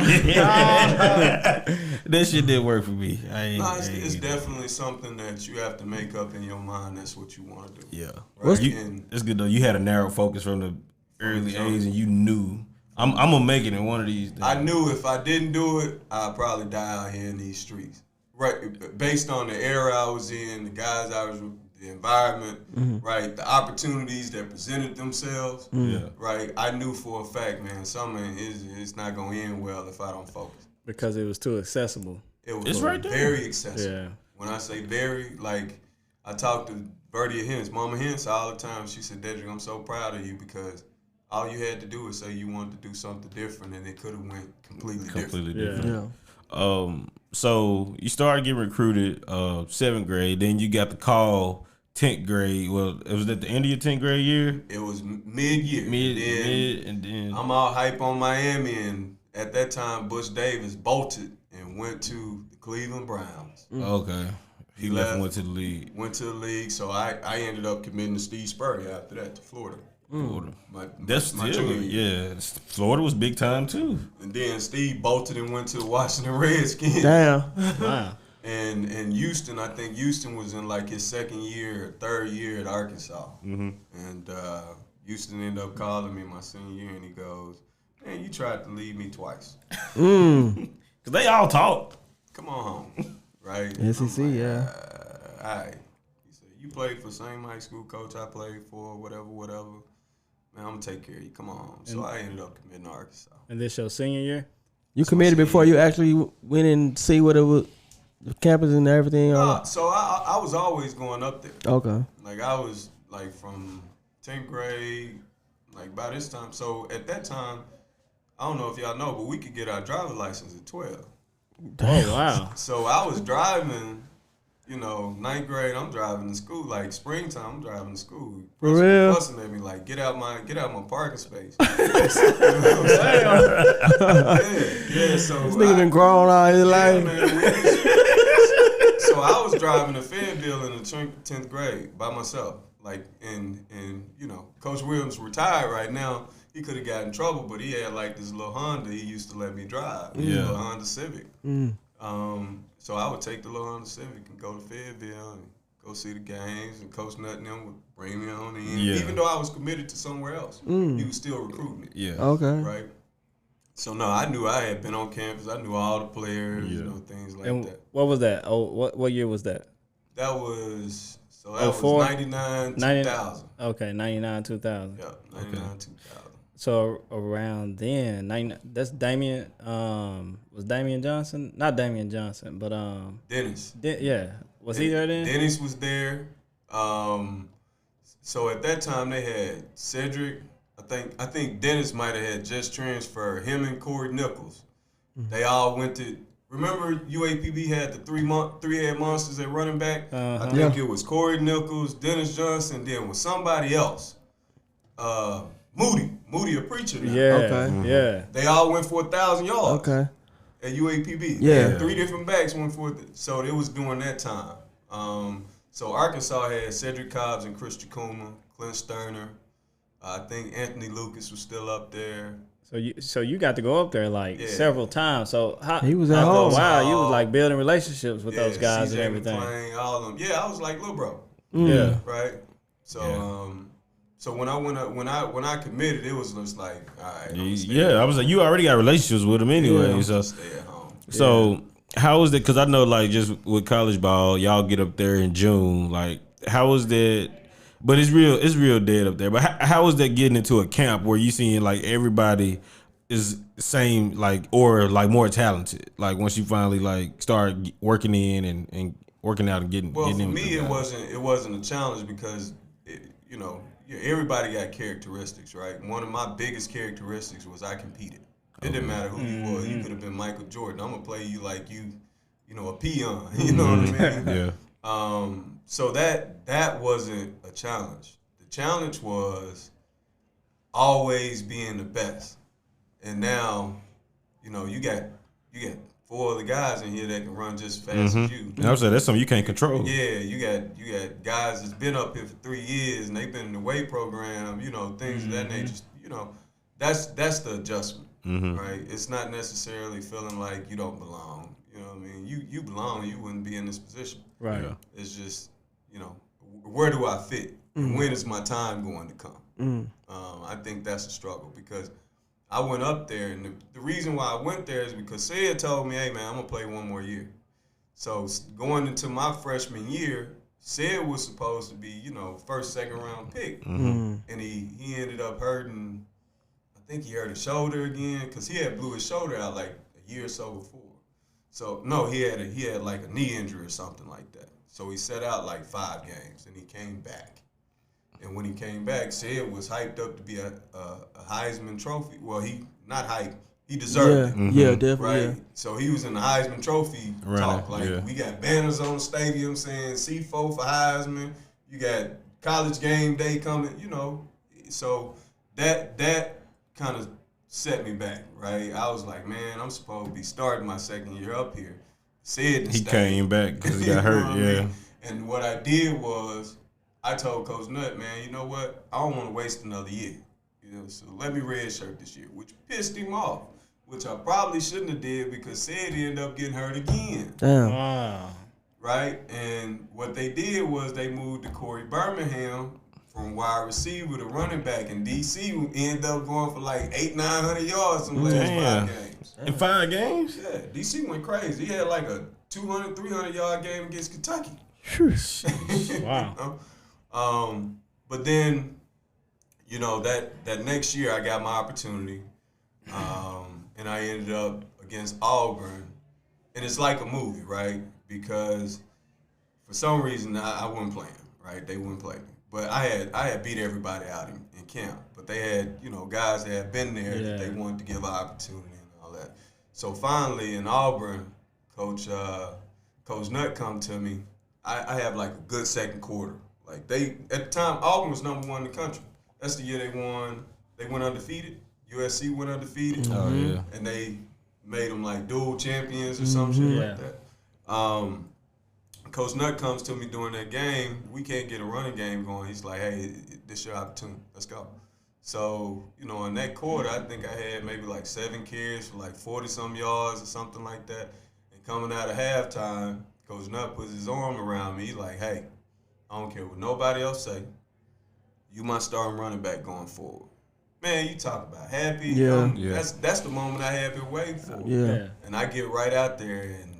That shit didn't work for me. It's definitely something that you have to make up in your mind. That's what you want to do. Yeah. Right? It's good, though. You had a narrow focus from the early age, and you knew, I'm going to make it in one of these days. I knew if I didn't do it, I'd probably die out here in these streets. Right, based on the era I was in, the guys I was with, the environment, right, the opportunities that presented themselves, right, I knew for a fact, man, it's not going to end well if I don't focus. Because it was too accessible. It's right there. Very accessible. Yeah. When I say very, like, I talk to Bertie Hens, Mama Hens all the time. She said, Dedrick, I'm so proud of you because all you had to do was say you wanted to do something different and it could have went completely different. Yeah. So you started getting recruited 7th grade, then you got the call 10th grade. Well, it was at the end of your 10th grade year? It was mid-year. And then I'm all hype on Miami, and at that time, Butch Davis bolted and went to the Cleveland Browns. Okay. He left and went to the league. Went to the league, so I ended up committing to Steve Spurrier after that to Florida. Florida. That's my junior year. Yeah. Florida was big time too. And then Steve bolted and went to the Washington Redskins. Damn. Wow. And Houston, I think Houston was in like his second year, third year at Arkansas. Mm-hmm. And Houston ended up calling me my senior year, and he goes, "Man, you tried to leave me twice. Because they all talk. Come on home." Right? SEC, yeah. All right. He said, "You played for the same high school coach I played for, whatever. Man, I'm going to take care of you. Come on home." So I ended up committing to Arkansas. And this your senior year? You committed before you actually went and see what it was, the campus and everything? So I was always going up there. Okay. Like I was like from 10th grade, like by this time. So at that time, I don't know if y'all know, but we could get our driver's license at 12. Oh, wow. So I was driving, 9th grade, I'm driving to school. Like springtime, I'm driving to school. For real? Fussing at me like, get out my parking space. You know what I'm saying? Yeah. So This nigga been growing all his life. Man, so I was driving to Fayetteville in the 10th grade by myself. Like, and Coach Williams retired right now. He could have gotten in trouble, but he had like this little Honda he used to let me drive. Yeah. Little Honda Civic. So I would take the little Honda Civic and go to Fayetteville and go see the games, and Coach Nutt and them would bring me on in. Yeah. Even though I was committed to somewhere else, he was still recruiting me. Yeah. Okay. Right? So, no, I knew I had been on campus. I knew all the players, things like that. What was that? Oh, what year was that? That was 99, 2000. Okay, 99, 2000. Yeah, 99, 2000. So around then, that's Damian. Was Damian Johnson? Not Damian Johnson, but Dennis. Was he there then? Dennis was there. So at that time they had Cedric. I think Dennis might have had just transferred. Him and Corey Nichols. They all went to. Remember UAPB had the three-head monsters at running back. I think it was Corey Nichols, Dennis Johnson, then was somebody else. Moody, a preacher now. Yeah. Okay. Yeah. They all went for 1,000 yards. Okay. At UAPB. Yeah. 3 different backs went for it. So it was during that time. So Arkansas had Cedric Cobbs and Chris Chakuma, Clint Sterner. I think Anthony Lucas was still up there. So you got to go up there several times. So he was at home. Wow, you was like building relationships with those guys CJ and everything. McClellan, all of them. Yeah, I was like little bro. Yeah. Right. So so when I committed, it was just like, all right. I was like, you already got relationships with them anyway. Yeah, so stay at home. So how was that? Because I know, like, just with college ball, y'all get up there in June. Like, how was that? But it's real dead up there. But how was that getting into a camp where you seeing like everybody is same, like, or like more talented? Like once you finally like start working in and working out and getting. Well, getting for in me, it wasn't a challenge because everybody got characteristics, right? One of my biggest characteristics was I competed. It didn't matter who you were. You could have been Michael Jordan. I'm gonna play you like you a peon. You know what I mean? Yeah. So that wasn't a challenge. The challenge was always being the best. And now, you got 4 other guys in here that can run just as fast as you. And I was saying that's something you can't control. Yeah, you got guys that's been up here for 3 years and they've been in the weight program, things of that nature. That's the adjustment, right? It's not necessarily feeling like you don't belong. You know what I mean? You belong, you wouldn't be in this position. Right. Yeah. It's just, where do I fit? And when is my time going to come? I think that's a struggle because I went up there, and the reason why I went there is because Sid told me, hey, man, I'm going to play 1 more year. So going into my freshman year, Sid was supposed to be, first, second round pick. And he ended up hurting, I think he hurt his shoulder again because he had blew his shoulder out like a year or so before. So, no, he had like a knee injury or something like that. So he set out like 5 games, and he came back. And when he came back, Sid was hyped up to be a Heisman Trophy. Well, he deserved it. Yeah, definitely. Right? Yeah. So he was in the Heisman Trophy talk. Like, we got banners on the stadium saying C4 for Heisman. You got college game day coming, So that kind of set me back, right? I was like, man, I'm supposed to be starting my second year up here. He came back because he got hurt, And what I did was I told Coach Nutt, man, you know what? I don't want to waste another year. So let me redshirt this year, which pissed him off, which I probably shouldn't have did because said he ended up getting hurt again. Damn. Wow. Right? And what they did was they moved to Corey Birmingham from wide receiver to running back, and DC ended up going for like 800-900 yards in the last 5 games. In 5 games? Yeah, DC went crazy. He had like a 200-300 yard game against Kentucky. Wow. But then, that next year I got my opportunity, and I ended up against Auburn, and it's like a movie, right? Because for some reason I wasn't playing, right? They wouldn't play me. But I had beat everybody out in camp. But they had, guys that had been there that they wanted to give an opportunity and all that. So finally in Auburn, Coach Nutt come to me. I have like a good second quarter. Like at the time, Auburn was number 1 in the country. That's the year they won. They went undefeated. USC went undefeated. Oh yeah. And they made them like dual champions or some shit like that. Coach Nutt comes to me during that game. We can't get a running game going. He's like, hey, this your opportunity. Let's go. So, in that quarter, I think I had maybe like 7 carries for like 40-some yards or something like that. And coming out of halftime, Coach Nutt puts his arm around me. He's like, hey, I don't care what nobody else say. You my starting running back going forward. Man, you talk about happy. Yeah. That's the moment I have been waiting for. Yeah. And I get right out there and,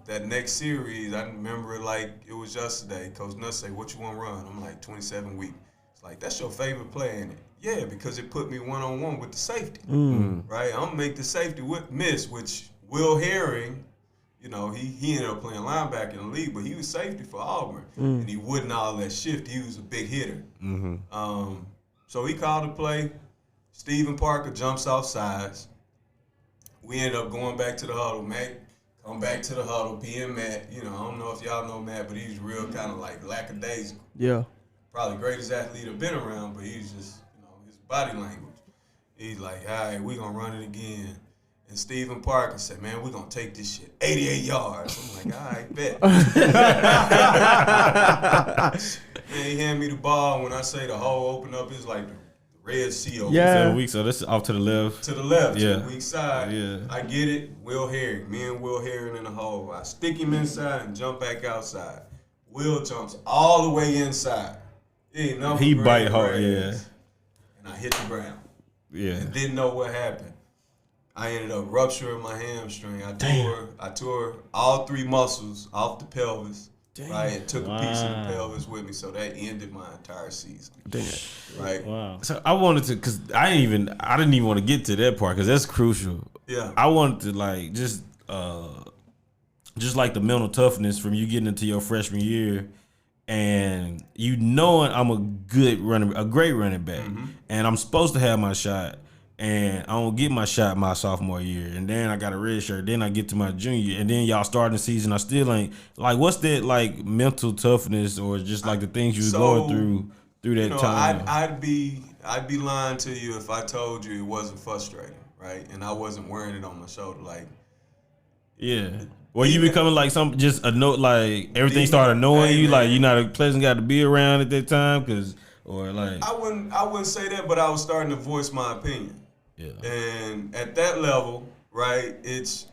that next series, I remember it like it was yesterday. Coach Nutt say, what you want to run? I'm like, 27 week. It's like, that's your favorite play, ain't it? Yeah, because it put me one-on-one with the safety, right? I'm going to make the safety miss, which Will Herring, he ended up playing linebacker in the league, but he was safety for Auburn, and he wouldn't all that shift. He was a big hitter. So he called the play. Stephen Parker jumps off sides. We end up going back to the huddle. Matt come back to the huddle, being Matt. I don't know if y'all know Matt, but he's real kind of like lackadaisical. Yeah. Probably greatest athlete I've been around, but he's just, his body language. He's like, all right, we're going to run it again. And Stephen Parker said, man, we're going to take this shit 88 yards. I'm like, all right, bet. Man, he handed me the ball. When I say the hole opened up, it's like the Red Sea open. Yeah. So this is off to the left. To the left, Yeah. to the weak side. Yeah. I get it. Will Herring. Me and Will Herring in the hole. I stick him inside and jump back outside. Will jumps all the way inside. He bite hard, yeah. And I hit the ground. Yeah. And didn't know what happened. I ended up rupturing my hamstring. I tore all 3 muscles off the pelvis. Damn. Right, and took a piece of the pelvis with me, so that ended my entire season. Damn. Right. Wow. So I wanted to, cause I didn't even want to get to that part, cause that's crucial. Yeah. I wanted to like just like the mental toughness from you getting into your freshman year, and knowing I'm a great running back, and I'm supposed to have my shot. And I don't get my shot my sophomore year, and then I got a red shirt. Then I get to my junior year, and then y'all starting the season. I still ain't like. What's that like mental toughness, or just like the things you was going through that time? I'd be lying to you if I told you it wasn't frustrating, right? And I wasn't wearing it on my shoulder, like. Yeah. Well, you becoming like just a note, like everything started annoying you, like you're not a pleasant guy to be around at that time, I wouldn't say that, but I was starting to voice my opinion. Yeah. And at that level, right, it's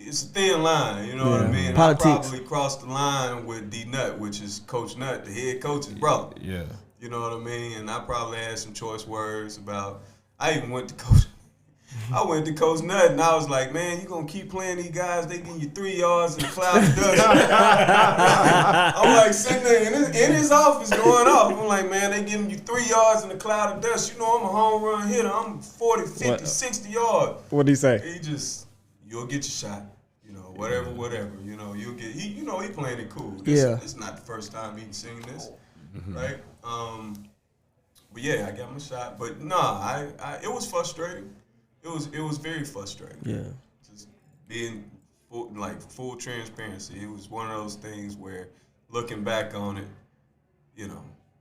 it's a thin line, you know what I mean? Politics. I probably crossed the line with D Nutt, which is Coach Nutt, the head coach's brother. Yeah. You know what I mean? And I probably had some choice words about. I even went to Coach Nutt, and I was like, man, you gonna keep playing these guys? They give you 3 yards in the cloud of dust. I'm like sitting there in his office going off. I'm like, man, they giving you 3 yards in the cloud of dust. I'm a home run hitter. I'm 40, 50, 60 yards. What'd he say? You'll get your shot. Whatever. You'll get. He playing it cool. It's not the first time he's seen this, right? But yeah, I got my shot. But it was frustrating. It was very frustrating. Yeah. Just being full transparency. It was one of those things where looking back on it,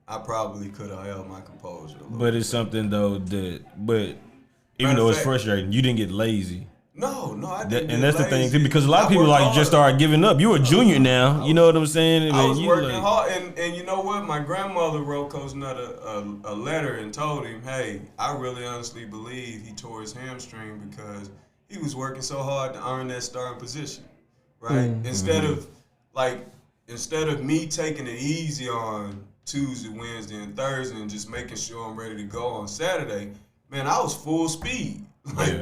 I probably could have held my composure a little bit. It's something though even though it's frustrating, you didn't get lazy. No, I didn't. And that's the thing, too, because a lot of people like just start giving up. You a junior now, you know what I'm saying? I was working hard, and you know what? My grandmother wrote Coach Nutt a letter and told him, hey, I really honestly believe he tore his hamstring because he was working so hard to earn that starting position, right? Instead of me taking it easy on Tuesday, Wednesday, and Thursday and just making sure I'm ready to go on Saturday, man, I was full speed.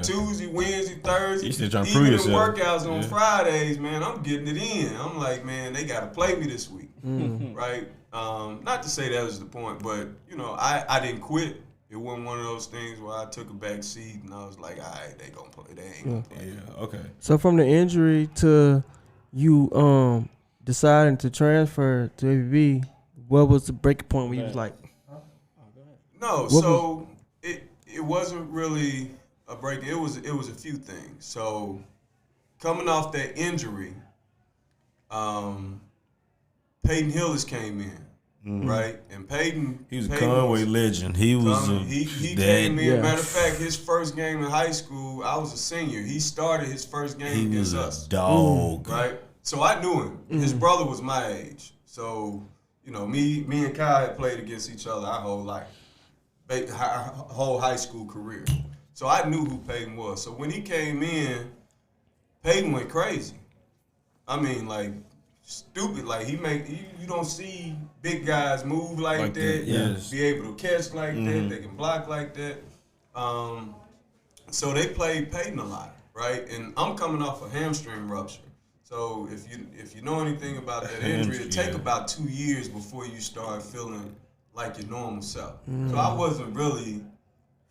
Tuesday, Wednesday, Thursday, even the workouts on Fridays, man, I'm getting it in. I'm like, man, they got to play me this week, right? Not to say that was the point, but, you know, I didn't quit. It wasn't one of those things where I took a back seat and I was like, all right, they going to play. They ain't going to play. Yeah, okay. So from the injury to you deciding to transfer to UAPB, what was the breaking point where you was like? So it wasn't really a break. It was a few things. So coming off that injury, Peyton Hillis came in, right? And Peyton, he was a Conway legend. He was he came in. Matter of fact, his first game in high school, I was a senior. He started his first game against us. Dog, right? So I knew him. His brother was my age. So you know, me and Kyle had played against each other our whole life, whole high school career. So I knew who Peyton was. So when he came in, Peyton went crazy. I mean, like, stupid. Like, you don't see big guys move like that, be able to catch like that, they can block like that. So they played Peyton a lot, right? And I'm coming off a hamstring rupture. So if you know anything about that injury, it take about 2 years before you start feeling like your normal self. So I wasn't really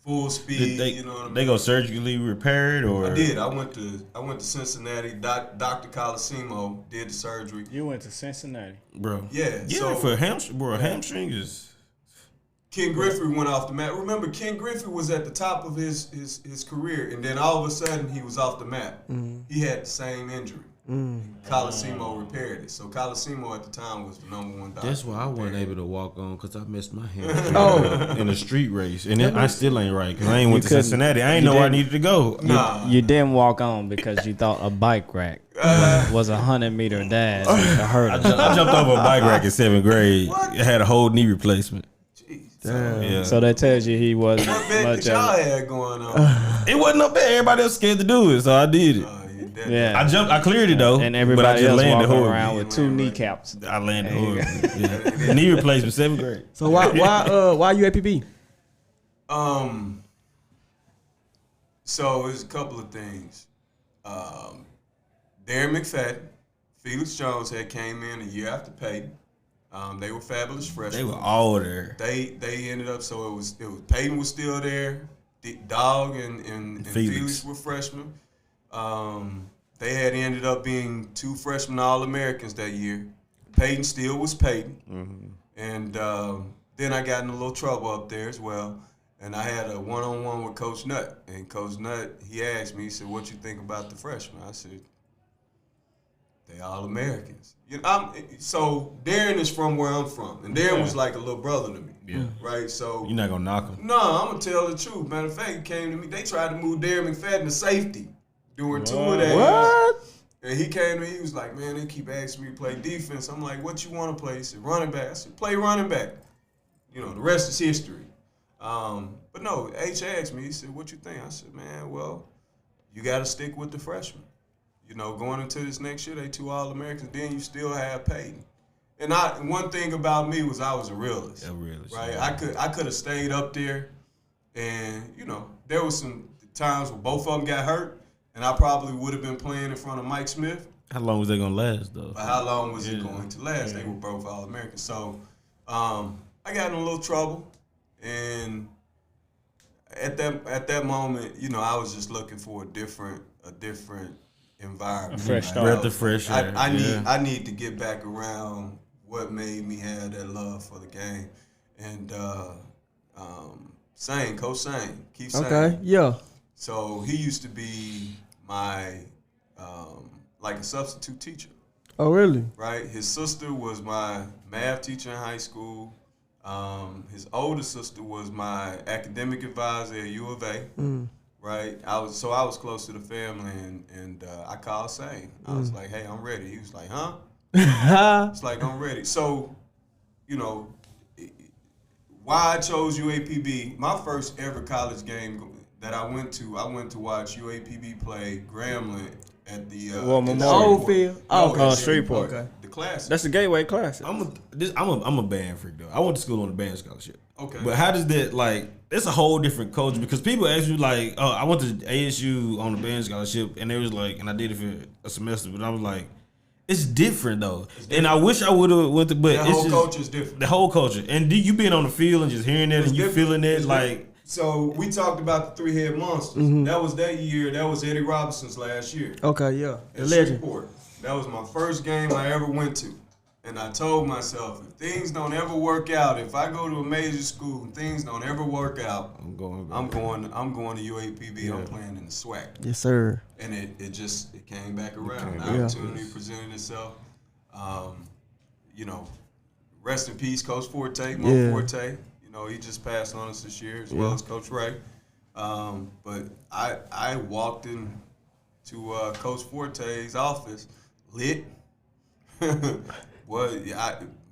full speed, you know what I mean? They go surgically repair it, or? I did. I went to Cincinnati. Dr. Colosimo did the surgery. You went to Cincinnati, bro? Yeah. So for hamstring is. Ken Griffey went off the map. Remember, Ken Griffey was at the top of his career, and then all of a sudden he was off the map. He had the same injury. Colosimo repaired it. So Colosimo at the time was the number one doctor. That's why I wasn't able to walk on because I missed my hamstring in a street race, and I still ain't right because I ain't went to Cincinnati. I ain't know where I needed to go. You didn't walk on because you thought a bike rack was 100-meter dash. I jumped over a bike rack in 7th grade. It had a whole knee replacement. Damn. So that tells you he wasn't what bet much did y'all of had going on? It wasn't no bad. Everybody else scared to do it, so I did it. Yeah. I cleared it though. And everybody else landed walking around with 2 kneecaps. I landed horrible. Knee replacement, 7th grade. So why UAPB? So there's a couple of things. Darren McFadden, Felix Jones had came in a year after Peyton. They were fabulous freshmen. They were all there. They ended up, so it was Peyton was still there. Dog and Felix were freshmen. They had ended up being 2 freshman All-Americans that year. Peyton still was Peyton. And then I got in a little trouble up there as well. And I had a one-on-one with Coach Nutt. And Coach Nutt, he asked me, he said, what you think about the freshmen? I said, they All-Americans. You know, so Darren is from where I'm from. And Darren was like a little brother to me. Yeah. Right? So you're not going to knock him? No, I'm going to tell the truth. Matter of fact, he came to me. They tried to move Darren McFadden to safety during 2 of that. What? And he came to me. He was like, man, they keep asking me to play defense. I'm like, what you want to play? He said, running back. I said, play running back. You know, the rest is history. But no, H asked me. He said, what you think? I said, man, well, you got to stick with the freshmen. You know, going into this next year, they 2 All-Americans. Then you still have Peyton. And one thing about me was I was a realist. A realist, right? Yeah. I could have stayed up there, and you know, there was some times where both of them got hurt, and I probably would have been playing in front of Mike Smith. How long was they gonna last though? But how long was it going to last? They were both All-Americans. So I got in a little trouble, and at that moment, you know, I was just looking for a different environment. A fresh start. Breath of fresh air. I need to get back around what made me have that love for the game. And Coach Sane, keep saying. Okay, yeah. So he used to be my like a substitute teacher. Oh, really? Right. His sister was my math teacher in high school. His older sister was my academic advisor at U of A. right? I was close to the family, and I called Sane. I was like, hey, I'm ready. He was like, huh? It's like, I'm ready. So, you know, why I chose UAPB, my first ever college game that I went to watch UAPB play Grambling at the Old field. Shreveport. Okay. The Classic. That's the Gateway Classic. I'm a band freak though. I went to school on a band scholarship. Okay. But how does that like? It's a whole different culture because people ask you like, oh, I went to ASU on a band scholarship, and they was like, and I did it for a semester, but I was like, it's different though, and I wish I would have went to, but the it's whole just, culture is different. The whole culture, and you being on the field and just hearing that, and you feeling it, like. So we talked about the three-head monsters. That was that year. That was Eddie Robinson's last year. Okay, yeah, the At legend. Shreveport. That was my first game I ever went to, and I told myself, if things don't ever work out, if I go to a major school and things don't ever work out, I'm going to UAPB. Yeah. I'm playing in the SWAC. Yes, sir. And it came back around. The opportunity presented itself. You know, rest in peace, Coach Forte, Mo Forte. You know, he just passed on us this year, as well as Coach Ray. But I walked in to Coach Forte's office, lit.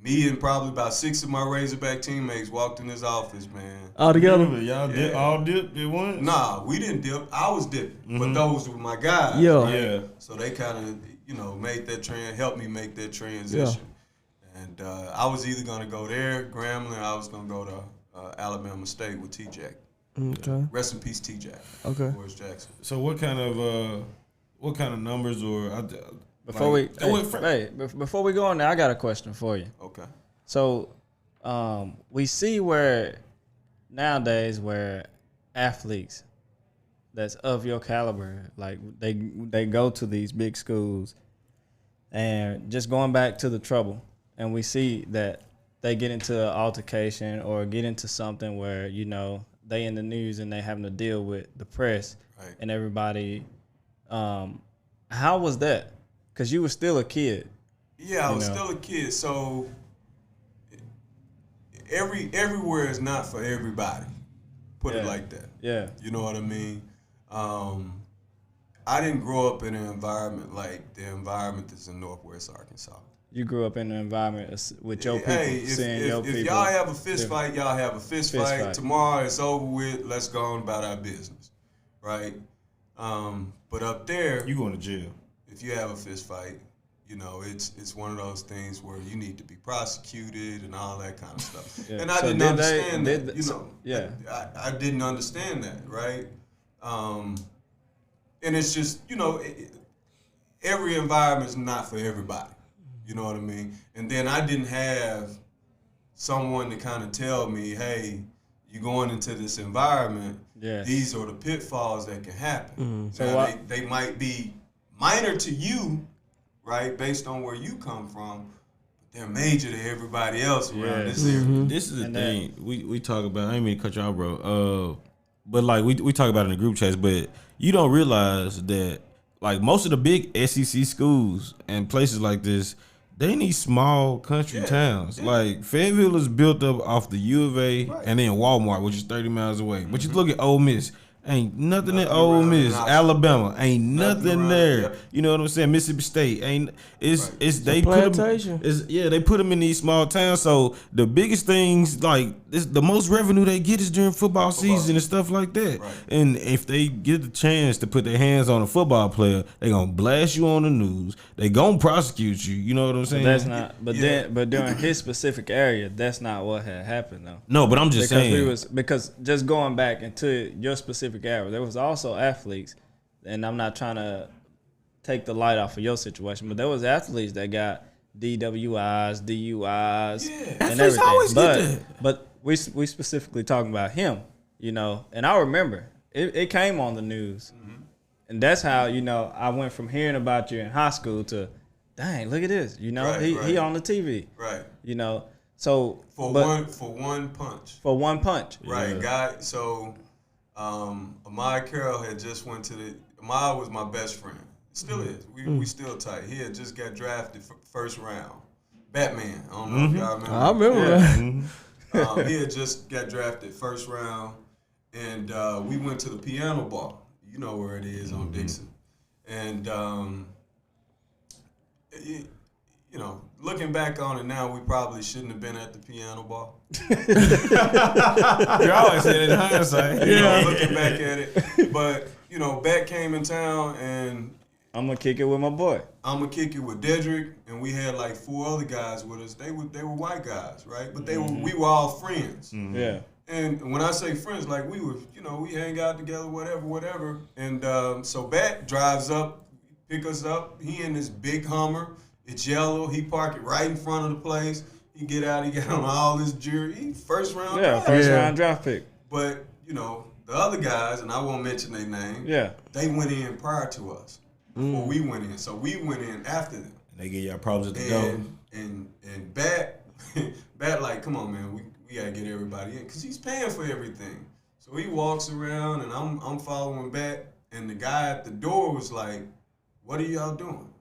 Me and probably about 6 of my Razorback teammates walked in his office, man. All together? Y'all all dipped at once? Nah, we didn't dip. I was dipping, but those were my guys. Yeah. Right? Yeah. So they kind of, made that helped me make that transition. Yeah. And I was either going to go there, Grambling, or I was going to go to Alabama State with T-Jack. Okay. Rest in peace, T-Jack. Okay. Forrest Jackson. So what kind of numbers or before we go on there, I got a question for you. Okay. So we see where nowadays where athletes that's of your caliber, like they go to these big schools, and just going back to the trouble, and we see that they get into an altercation or get into something where they in the news and they having to deal with the press and everybody. How was that? Because you were still a kid. Yeah, I was still a kid. So everywhere is not for everybody. Put it like that. Yeah. You know what I mean? I didn't grow up in an environment like the environment that's in Northwest Arkansas. You grew up in an environment with your people, seeing your people. If y'all have a fist fight, y'all have a fist fight. Tomorrow it's over with. Let's go on about our business, right? But up there, you going to jail. If you have a fist fight, it's one of those things where you need to be prosecuted and all that kind of stuff. Yeah. And I didn't understand that. I didn't understand that, right? And it's just, every environment is not for everybody. You know what I mean? And then I didn't have someone to kind of tell me, hey, you're going into this environment. Yes. These are the pitfalls that can happen. So now, they might be minor to you, right, based on where you come from, but they're major to everybody else around this area. This is the thing we talk about. I didn't mean to cut you off, bro. But like we talk about it in the group chats, but you don't realize that like most of the big SEC schools and places like this, they need small country towns. Yeah. Like Fayetteville is built up off the U of A and then Walmart, which is 30 miles away. But you look at Ole Miss. Ain't nothing in Ole Miss, Alabama. Ain't nothing there. Yep. You know what I'm saying? Mississippi State ain't. They put them. They put them in these small towns. So the biggest things, like the most revenue they get is during football season and stuff like that. Right. And if they get the chance to put their hands on a football player, they gonna blast you on the news. They gonna prosecute you. You know what I'm saying? But that's not. But during his specific area, that's not what had happened though. No, but I'm just saying because just going back into your specific area, there was also athletes, and I'm not trying to take the light off of your situation, but there was athletes that got DWIs, DUIs, and everything. But we specifically talking about him, and I remember it came on the news, and that's how I went from hearing about you in high school to, dang, look at this, he on the TV, right? So for one punch, right? Guy, so. Ahmad Carroll had just went to Ahmad was my best friend. Still is. We still tight. He had just got drafted first round. Batman. I don't know if y'all remember. I remember that. He had just got drafted first round. And we went to the piano bar. You know where it is on Dixon. And, you know, looking back on it now, we probably shouldn't have been at the piano bar. You always say it in hindsight. You know, looking back at it. But, you know, Beck came in town, and I'm going to kick it with my boy. I'm going to kick it with Dedrick, and we had like 4 other guys with us. They were white guys, right? But we were all friends. Yeah. And when I say friends, like we were, you know, we hang out together, whatever. And so Beck drives up, pick us up. He in this big Hummer. It's yellow. He park it right in front of the place. He get out. He got on all his jewelry. He first round. Round draft pick. But you know the other guys, and I won't mention their name. Yeah. They went in prior to us before we went in. So we went in after them. They give y'all problems at the go. And Bat like, come on, man, we gotta get everybody in because he's paying for everything. So he walks around, and I'm following Bat, and the guy at the door was like, "What are y'all doing?"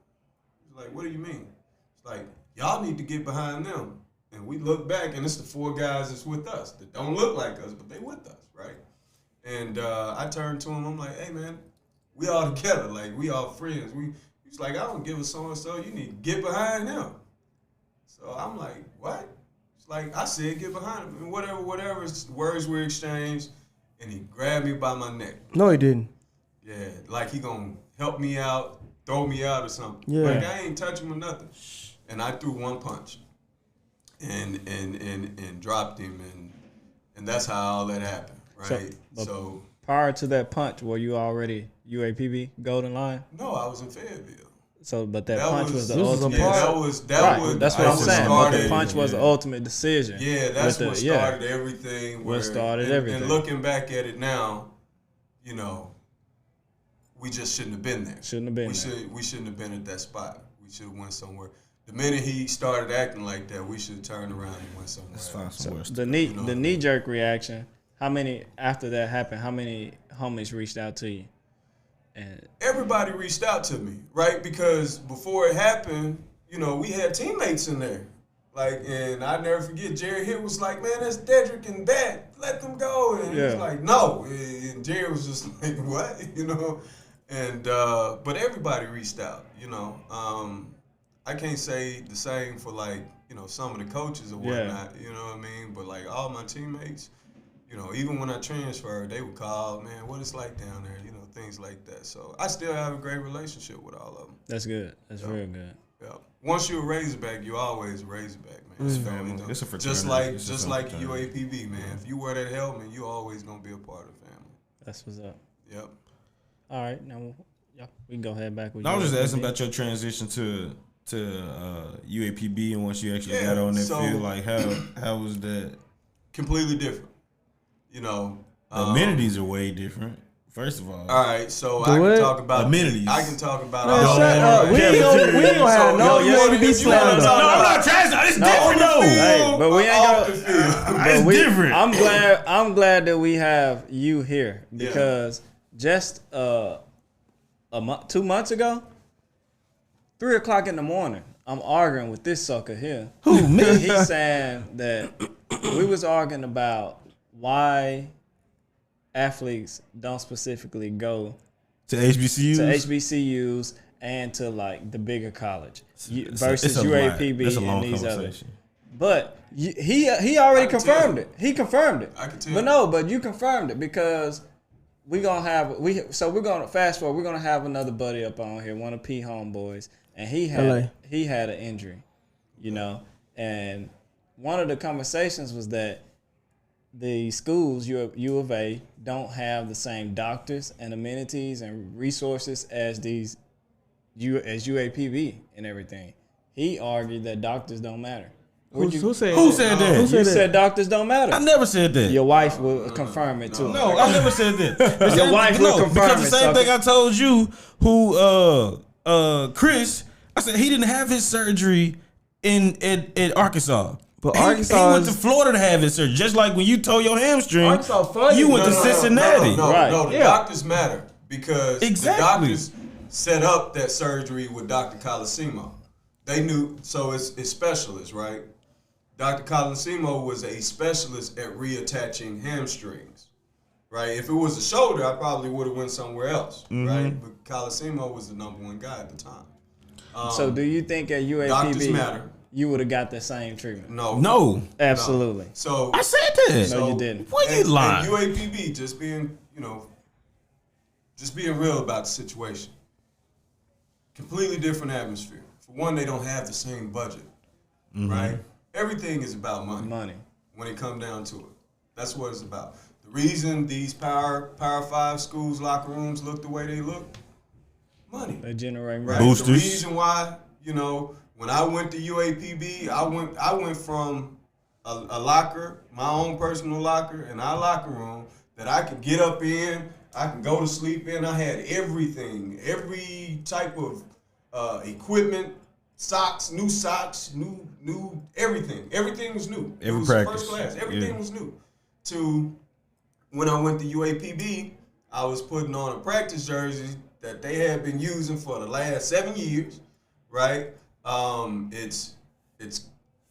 Like, what do you mean? It's like, y'all need to get behind them. And we look back, and it's the 4 guys that's with us that don't look like us, but they with us, right? And I turned to him, I'm like, hey, man, we all together. Like, we all friends. He's like, I don't give a so-and-so. You need to get behind him. So I'm like, what? It's like, I said get behind him. And whatever, words were exchanged, and he grabbed me by my neck. No, he didn't. Yeah, like he gonna help me out, throw me out or something. Yeah. Like I ain't touch him or nothing. And I threw one punch and dropped him, and that's how all that happened, right? So prior to that punch, were you already UAPB Golden Lion? No, I was in Fayetteville. So, but that punch was the ultimate. Yeah, that was that's what I'm saying. But the punch was the ultimate decision. Yeah, that's what started everything. What started everything. And looking back at it now, you know, we just shouldn't have been there. We shouldn't have been at that spot. We should have went somewhere. The minute he started acting like that, we should have turned around and went somewhere else. So the knee jerk reaction. How many after that happened? How many homies reached out to you? And everybody reached out to me, right? Because before it happened, you know, we had teammates in there. Like, and I never forget, Jerry Hill was like, man, that's Dedrick and Bat. Let them go. And he was like, no. And Jerry was just like, what? You know? And, but everybody reached out, you know. I can't say the same for, like, you know, some of the coaches or whatnot, you know what I mean? But, like, all my teammates, you know, even when I transferred, they would call, man, what it's like down there, you know, things like that. So I still have a great relationship with all of them. That's good. That's real good. Yeah. Once you're a Razorback, you're always a Razorback, man. It's family. It's a fraternity. Just like UAPB, man. If you wear that helmet, you're always gonna be a part of the family. That's what's up. Yep. All right, now we can go ahead back with. I was just asking about your transition to UAPB, and once you actually got on that field, like how was that? Completely different. You know, the amenities are way different. First of all. All right, so I can talk about amenities. I can talk about. We ain't gonna have no UAPB slam. No, I'm not trying to. It's different though. Hey, but we ain't gonna. It's different. I'm glad that we have you here because just 2 months ago, 3 o'clock in the morning, I'm arguing with this sucker here. Who, me? He's saying that we was arguing about why athletes don't specifically go to HBCUs and to like the bigger college it's versus UAPB and these others. But he already confirmed it. He confirmed it. I can tell. But no, but you confirmed it because we're gonna fast forward. We're gonna have another buddy up on here, one of P homeboys, and he had an injury, you know. And one of the conversations was that the schools, U of A, don't have the same doctors and amenities and resources as UAPB and everything. He argued that doctors don't matter. Who said that? You said doctors don't matter. I never said that. Your wife will confirm it too. No, I never said that. Your wife will confirm it. Because the same thing I told you, Chris, I said he didn't have his surgery in Arkansas. But he went to Florida to have his surgery. Just like when you tore your hamstring, you went to Cincinnati. No, the doctors matter because the Exactly. doctors set up that surgery with Dr. Colosimo. They knew, so it's specialists, right? Dr. Colosimo was a specialist at reattaching hamstrings, right? If it was a shoulder, I probably would have went somewhere else, right? But Colosimo was the number one guy at the time. So do you think at Doctors matter. UAPB you would have got the same treatment? No. Absolutely. So I said that. No, you didn't. What you lying? And UAPB just being real about the situation. Completely different atmosphere. For one, they don't have the same budget, right? Everything is about money. When it comes down to it. That's what it's about. The reason these Power 5 schools locker rooms look the way they look, money. They generate Right? Boosters. The reason why, when I went to UAPB, I went from a locker, my own personal locker, and our locker room that I could get up in, I could go to sleep in. I had everything, every type of equipment, socks, new everything. Everything was new. Every it was practice. First class. Everything was new. To when I went to UAPB, I was putting on a practice jersey that they had been using for the last 7 years, right?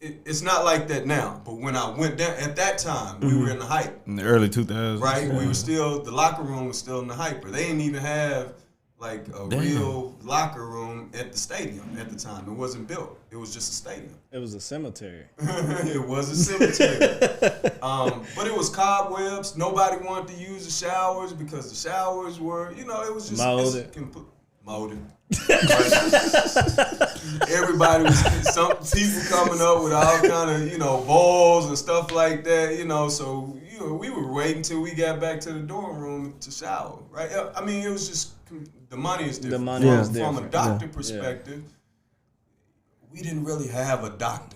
It's not like that now. But when I went down at that time, we were in the hype. In the early 2000s. Right? We were still, the locker room was still in the hyper. They didn't even have like a real locker room at the stadium at the time. It wasn't built. It was just a stadium. It was a cemetery. It was a cemetery. But it was cobwebs. Nobody wanted to use the showers because the showers were, it was just molded. Everybody was, some people coming up with all kind of, balls and stuff like that, so, we were waiting till we got back to the dorm room to shower, right? I mean, it was just, the money is different. The money is From different. a doctor perspective, we didn't really have a doctor.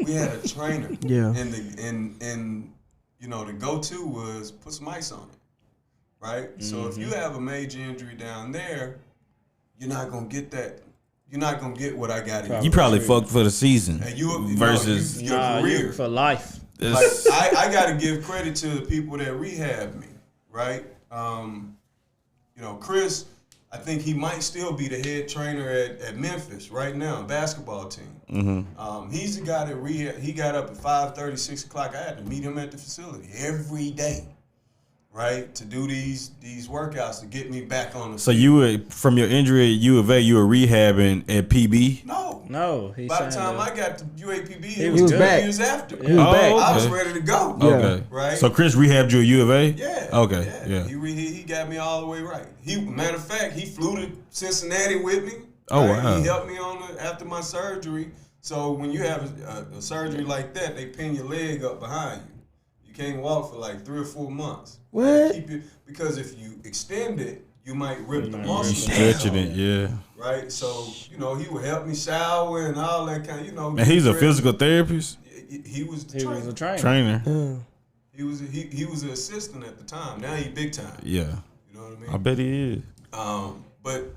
We had a trainer. Yeah. And the go-to was put some ice on it, right? So if you have a major injury down there, you're not gonna get that. You're not gonna get what I got in. You probably fucked for the season And you versus your career. For life. Like, I got to give credit to the people that rehabbed me, right? Chris, I think he might still be the head trainer at Memphis right now, basketball team. He's the guy that he got up at 5:30, 6 o'clock. I had to meet him at the facility every day, right, to do these workouts to get me back on the So field. you were, from your injury at U of A, you were rehabbing at PB? No. By the time I got to UAPB, He was was 2 back. years after. He was back. I was Okay. ready to go. Yeah. Okay. Right? So Chris rehabbed you at U of A? Yeah. Okay. Yeah. He got me all the way right. Matter of fact, he flew to Cincinnati with me. Oh, right? wow. He helped me after my surgery. So when you have a surgery like that, they pin your leg up behind you. You can't walk for like 3 or 4 months. What? Because if you extend it, you might rip the muscle. Stretching it, yeah. Right? So, he would help me shower and all that kind of, And he's a physical therapist? He was the He trainer. was a trainer. Trainer. He was an assistant at the time. Now he big time. Yeah. You know what I mean? I bet he is. But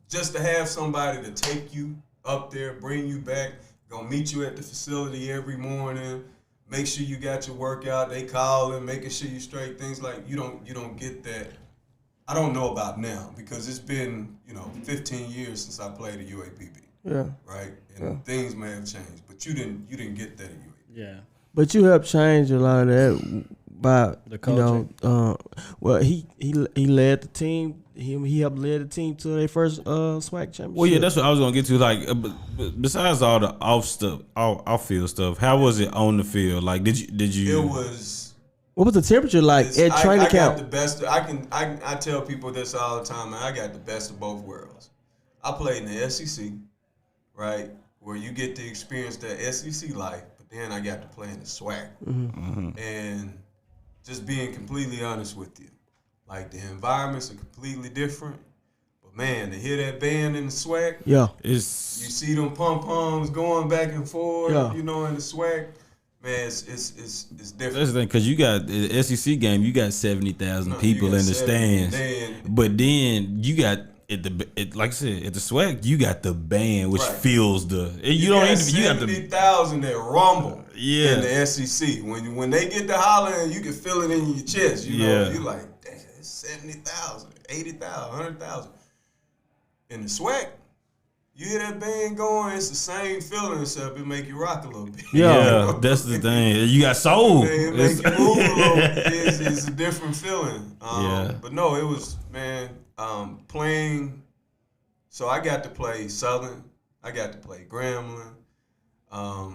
just to have somebody to take you up there, bring you back, gonna meet you at the facility every morning, make sure you got your workout. They calling, making sure you straight. Things like you don't get that. I don't know about now because it's been 15 years since I played at UAPB. Yeah. Right, and things may have changed, but you didn't get that at UAPB. Yeah. But you helped change a lot of that by The coaching. he led the team. He helped lead the team to their first SWAC championship. Well, yeah, that's what I was gonna get to. Like, besides all the off field stuff, how was it on the field? Like, did you? It was. What was the temperature like at training I camp? got the best. I tell people this all the time, man. I got the best of both worlds. I played in the SEC, right, where you get to experience that SEC life, but then I got to play in the SWAC. And just being completely honest with you, like the environments are completely different. But man, to hear that band in the SWAC, Yeah. you see them pom-poms going back and forth, in the SWAC. Man, it's different. That's the thing, because you got the SEC game, you got 70,000 people in the stands, but then you got like I said, at the SWAC, you got the band which feels you don't even 70,000 that rumble Yeah. in the SEC. When they get to hollering, you can feel it in your chest. You're like, damn, it's 70,000, 80,000, 100,000. In the SWAC, You hear that band going, it's the same feeling, except it make you rock a little bit. Yeah, that's the thing. You got soul. It make you move a little bit. It's a different feeling. But no, it was, man, playing. So I got to play Southern. I got to play Grambling.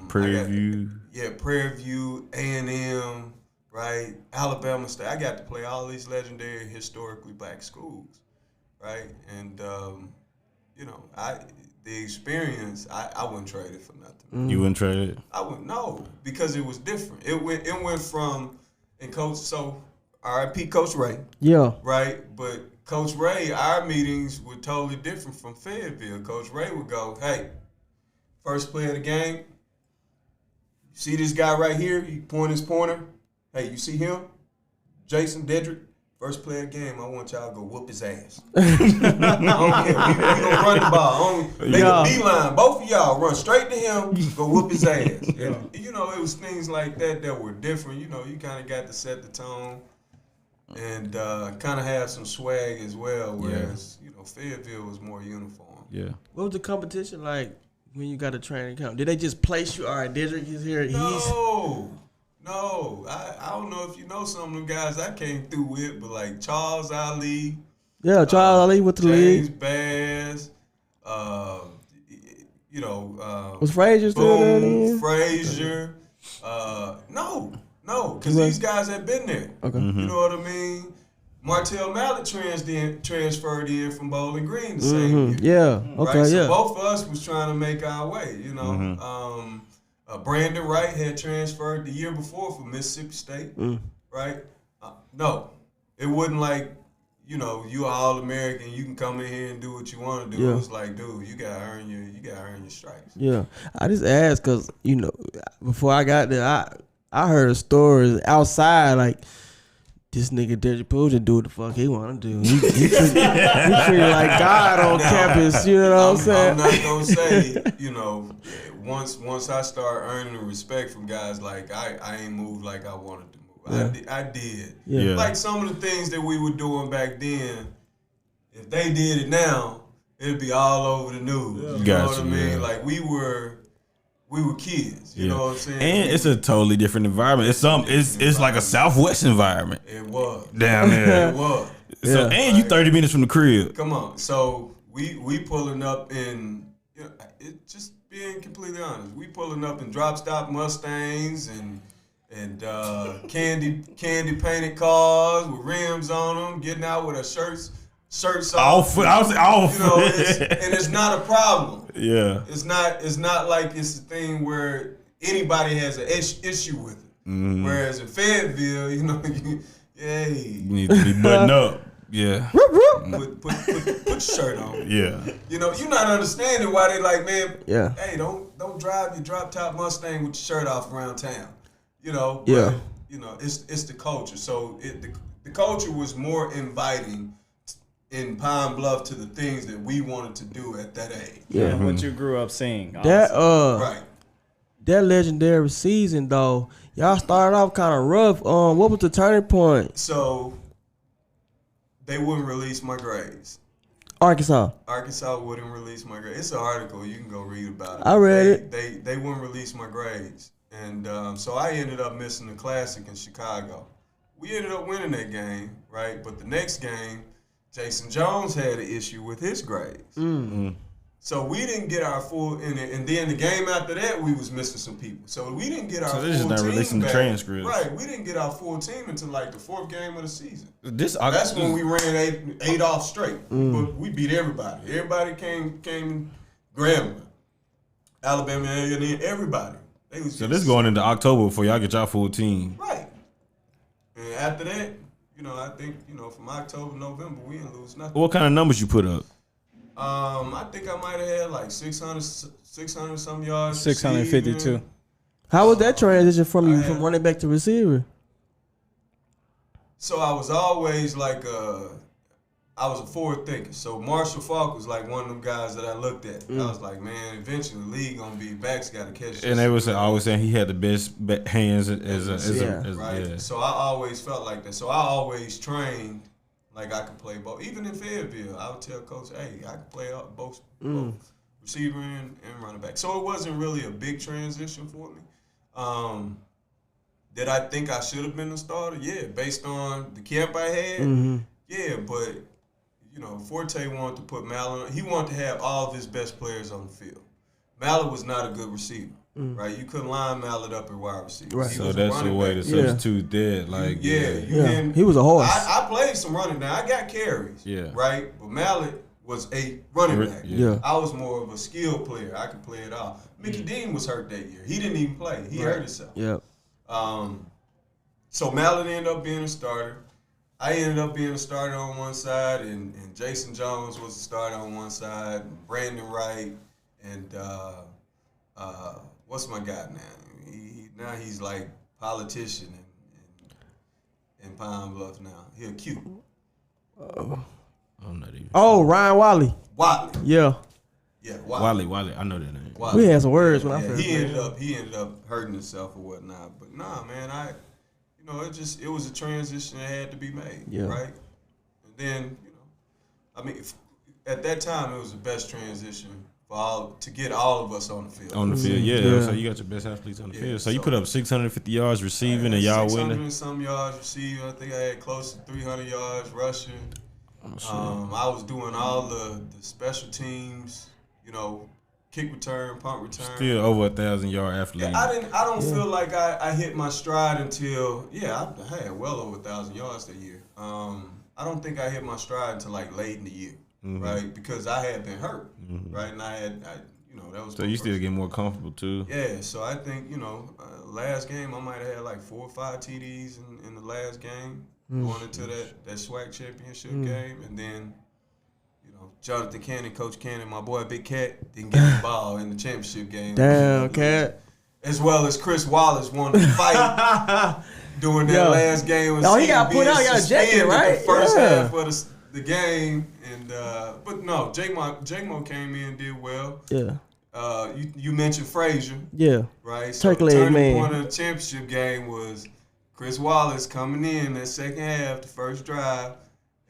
Prairie View. Prairie View, A&M, right? Alabama State. I got to play all these legendary, historically black schools, right? And, the experience, I wouldn't trade it for nothing. You wouldn't trade it? I wouldn't, no, because it was different. It went from, and Coach, so R.I.P. Coach Ray. Yeah. Right? But Coach Ray, our meetings were totally different from Fayetteville. Coach Ray would go, hey, first play of the game, you see this guy right here? You point his pointer. Hey, you see him? Jason Dedrick, first play of the game, I want y'all to go whoop his ass. I don't care. We gonna run the ball. Make a beeline. Both of y'all run straight to him, go whoop his ass. And, it was things like that were different. You kind of got to set the tone and kind of have some swag as well, whereas, Fayetteville was more uniform. Yeah. What was the competition like when you got a training camp? Did they just place you? All right, Dedrick is here. No, I don't know if you know some of them guys I came through with, but like Charles Ali. Yeah, Charles Ali with the James league. Bass. Was Frazier still there then? Frazier. No, because these guys had been there. Okay. You know what I mean? Martell Mallett transferred in from Bowling Green the same year. Yeah. Okay. Right? So yeah. both of us was trying to make our way. Brandon Wright had transferred the year before from Mississippi State, right? No, it wasn't like, you are All-American, you can come in here and do what you want to do. Yeah. It was like, dude, you gotta earn your stripes. Yeah, I just asked because before I got there, I heard stories outside like this nigga Dedrick Poole just do what the fuck he want to do. He treated like God on campus. You know what I'm saying? I'm not gonna say, once I start earning the respect from guys, like I ain't moved like I wanted to move. I did. Yeah. Like some of the things that we were doing back then, if they did it now, it'd be all over the news. Yeah. You know what I mean? Yeah. Like we were kids. You know what I'm saying? And it's a totally different environment. It's like a Southwest environment. It was. Down there. It was. So and you 30 minutes from the crib. Come on. So we pulling up in it just being completely honest, we pulling up in drop stop Mustangs and candy painted cars with rims on them, getting out with our shirts off. And it's not a problem. Yeah. It's not like it's a thing where anybody has an issue with it. Mm-hmm. Whereas in Fayetteville, you need to be buttoned up. Yeah. Put your shirt on. Yeah. You're not understanding why they like, man, yeah. Hey, don't drive your drop top Mustang with your shirt off around town. But, it's the culture. So the culture was more inviting in Pine Bluff to the things that we wanted to do at that age. Yeah, what you grew up seeing. Right. That legendary season though, y'all started off kind of rough. What was the turning point? So they wouldn't release my grades. Arkansas wouldn't release my grades. It's an article. You can go read about it. I read it. They wouldn't release my grades. And so I ended up missing the Classic in Chicago. We ended up winning that game, right? But the next game, Jason Jones had an issue with his grades. Mm-hmm. So we didn't get our full, and then the game after that, we was missing some people. So we didn't get our full team. So they're just not releasing the transcripts. Right, we didn't get our full team until like the fourth game of the season. That's when we ran eight off straight. But we beat everybody. Everybody came Grambling, Alabama, and everybody. So this going into October before y'all get y'all full team. Right. And after that, I think, from October, November, we didn't lose nothing. What kind of numbers you put up? I think I might have had like 600 some yards. 652. How was that transition from running back to receiver? So I was always like I was a forward thinker. So Marshall Falk was like one of them guys that I looked at. I was like, man, eventually the league gonna be backs got to catch. And they was always saying he had the best hands as right. Yeah. So I always felt like that. So I always trained like I could play both. Even in Fayetteville, I would tell coach, hey, I can play both. receiver and running back. So it wasn't really a big transition for me. Did I think I should have been a starter? Yeah, based on the camp I had. Yeah, but Forte wanted to put Mallett. He wanted to have all of his best players on the field. Mallett was not a good receiver, right? You couldn't line Mallett up at wide receiver. Right. So that's the way to substitute dead. Like he was a horse. I played some running down. I got carries. Yeah. Right, but Mallett was a running back. Yeah. I was more of a skill player. I could play it all. Mickey Dean was hurt that year. He didn't even play. He hurt himself. Yeah. So Mallett ended up being a starter. I ended up being a starter on one side, and Jason Jones was a starter on one side, and Brandon Wright, and what's my guy now? Now he's like politician in Pine Bluff now. He's cute. I'm not even. Oh, Ryan Wally. Watley. Yeah. Yeah, Wally. I know that name. Watley. We had some words when I first. He ended up hurting himself or whatnot. But nah, man, it was a transition that had to be made. Yeah. Right. And then at that time it was the best transition to get all of us on the field. On the field, yeah. So you got your best athletes on the field. So you put up 650 yards receiving, and y'all winning. 600 and some yards receiving. I think I had close to 300 yards rushing. I was doing all the special teams. Kick return, punt return. Still over 1,000-yard athlete. Yeah, I don't feel like I hit my stride until I had well over 1,000 yards that year. I don't think I hit my stride until like late in the year, right? Because I had been hurt, right? And that was. So you still get more comfortable too. Yeah. So I think last game I might have had like 4 or 5 TDs in the last game going into that SWAC championship game, and then. Jonathan Cannon, Coach Cannon, my boy Big Cat, didn't get the ball in the championship game. Damn, Cat. As well as Chris Wallace wanted to fight during that last game. No, he got put out. He got ejected, right? The first half of the game. But no, J-Mo came in and did well. Yeah. You mentioned Frazier. Yeah. Right? So Turkey the turning man. point of the championship game was Chris Wallace coming in that second half, the first drive.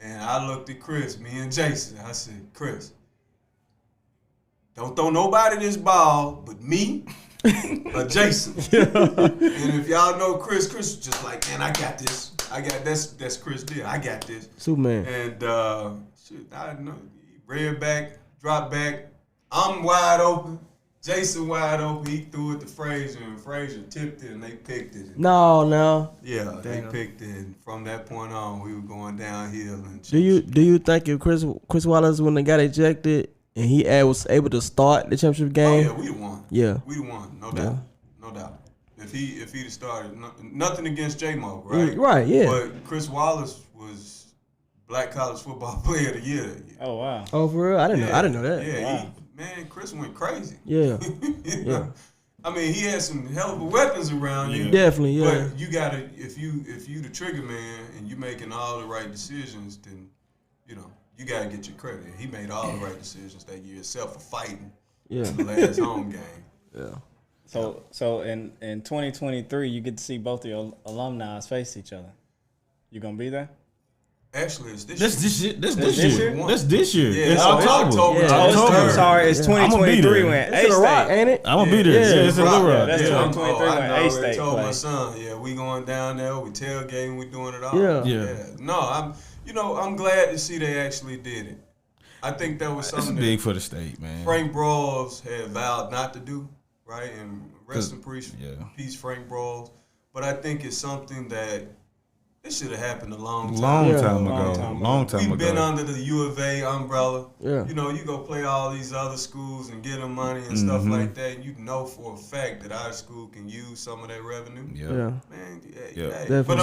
And I looked at Chris, me and Jason. I said, Chris, don't throw nobody this ball but me or Jason. And if y'all know Chris was just like, man, I got this. That's Chris did. I got this. Superman. And I know he read back, dropped back. I'm wide open. Jason wide open. He threw it to Frazier, and Frazier tipped it, and they picked it. No. Yeah, they picked it. And from that point on, we were going downhill. And do you think if Chris Wallace, when they got ejected and he was able to start the championship game? Oh yeah, we'd have won. Yeah, we'd have won, no doubt. If he'd have started, nothing against J-Mo, right? Right, yeah. But Chris Wallace was Black College Football Player of the Year that year. Oh wow. Oh for real? I didn't know that. Yeah, wow. Chris went crazy. Yeah. Yeah. I mean, he had some hell of a weapons around you. Definitely, yeah. But you gotta, if you the trigger man and you making all the right decisions, then you gotta get your credit. He made all the right decisions that year, except for fighting. Yeah. The last home game. Yeah. So in 2023, you get to see both of your alumni face each other. You gonna be there? Actually, it's this year. That's this year. Yeah, It's so October. Yeah. I'm sorry, it's 2023 when It's in a rock, ain't it? I'm gonna be there. Yeah, it's in Little Rock. That's Yeah. 2023 when I A-State already told my play. son, we going down there, we tailgating, we doing it all. Yeah. No, I'm glad to see they actually did it. I think that was It's something big that for the state, man. Frank Broyles had vowed not to do, right? And rest in peace, Frank Broyles. But I think it's something that it should have happened a long time ago. We've been under the U of A umbrella. Yeah. You go play all these other schools and get them money and stuff like that. And you know for a fact that our school can use some of that revenue. Yeah. Man, but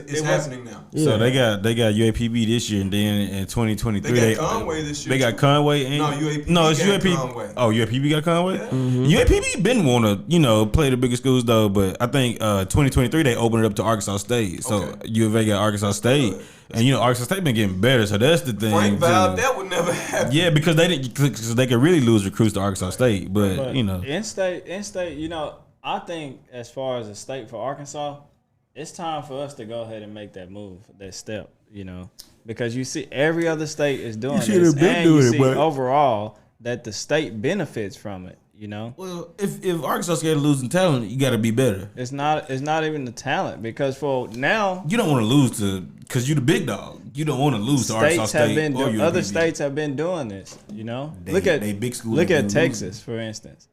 it's happening now. Yeah. So they got UAPB this year, and then in 2023 they got Conway this year. They got Conway and UAPB it's UAPB. Conway. Oh, UAPB got Conway. Yeah. UAPB been want to play the bigger schools though, but I think 2023 they opened it up to Arkansas State. So U of A got Arkansas State, and Arkansas State been getting better. So that's the thing. Frank vowed that would never happen. Yeah, because they could really lose recruits to Arkansas State, but in state, I think as far as a state for Arkansas, it's time for us to go ahead and make that move, that step. Because you see every other state is doing this, and you see overall that the state benefits from it. You know, Well, if Arkansas scared of losing talent, you got to be better. it's not even the talent, because for now You don't want to lose to because you the big dog. You don't want to lose to Arkansas states have State been or other UAPB. states have been doing this. You know, They- look at they big schools look have at been Texas, for instance.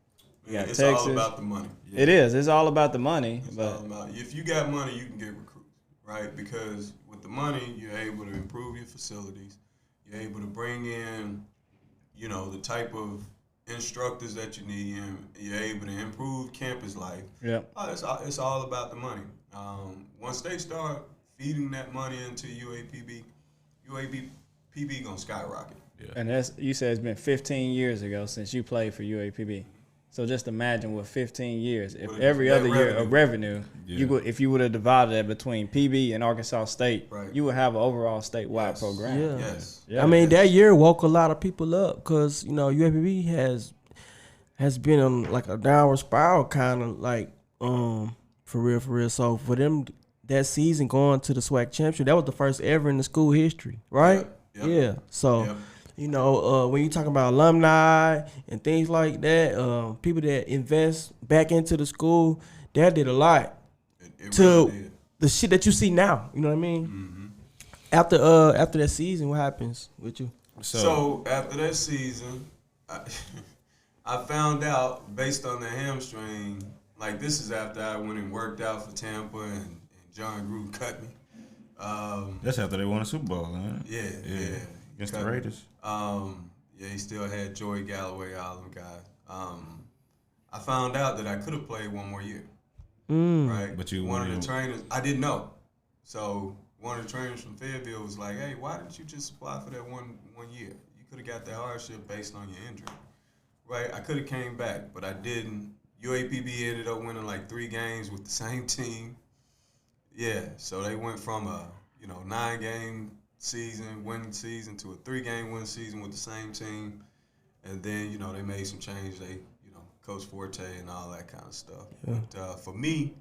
You got It's Texas. all about the money. It is. It's all about the money. It's But all about, if you got money, you can get recruits, right? Because with the money, you're able to improve your facilities. You're able to bring in, you know, the type of instructors that you need, and you're able to improve campus life. yeah, It's all about the money. Once they start feeding that money into UAPB gonna skyrocket. and you said it's been 15 years ago since you played for UAPB. So just imagine with 15 years, if With every that other year of revenue, if you would have divided that between PB and Arkansas State, Right. you would have an overall statewide Yes. program. Yeah. Yes. Yeah. I mean, that year woke a lot of people up because, you know, UAPB has been on like a downward spiral, kind of like, for real. So for them, that season going to the SWAC championship, that was the first ever in the school history, right? Yep. Yeah. So, Yep. you know, when you talking about alumni and things like that, people that invest back into the school, that did a lot It to really did. the shit that you see now. You know what I mean? Mm-hmm. After that season, what happens with you? So after that season, I found out based on the hamstring, like this is after I went and worked out for Tampa and John Gruden cut me. That's after they won a Super Bowl, man. Yeah. Against Cut the me. Raiders. Yeah, he still had Joey Galloway, all them guys. I found out that I could have played one more year. Right? But you one of wanted- the trainers, I didn't know. So one of the trainers from Fayetteville was like, "Hey, why didn't you just apply for that one year? You could have got that hardship based on your injury." Right? I could have came back, but I didn't. UAPB ended up winning like 3 games with the same team. Yeah, so they went from a 9-game winning season to a 3-game winning season with the same team, and then they made some change. They Coach Forte and all that kind of stuff. Yeah. But for me,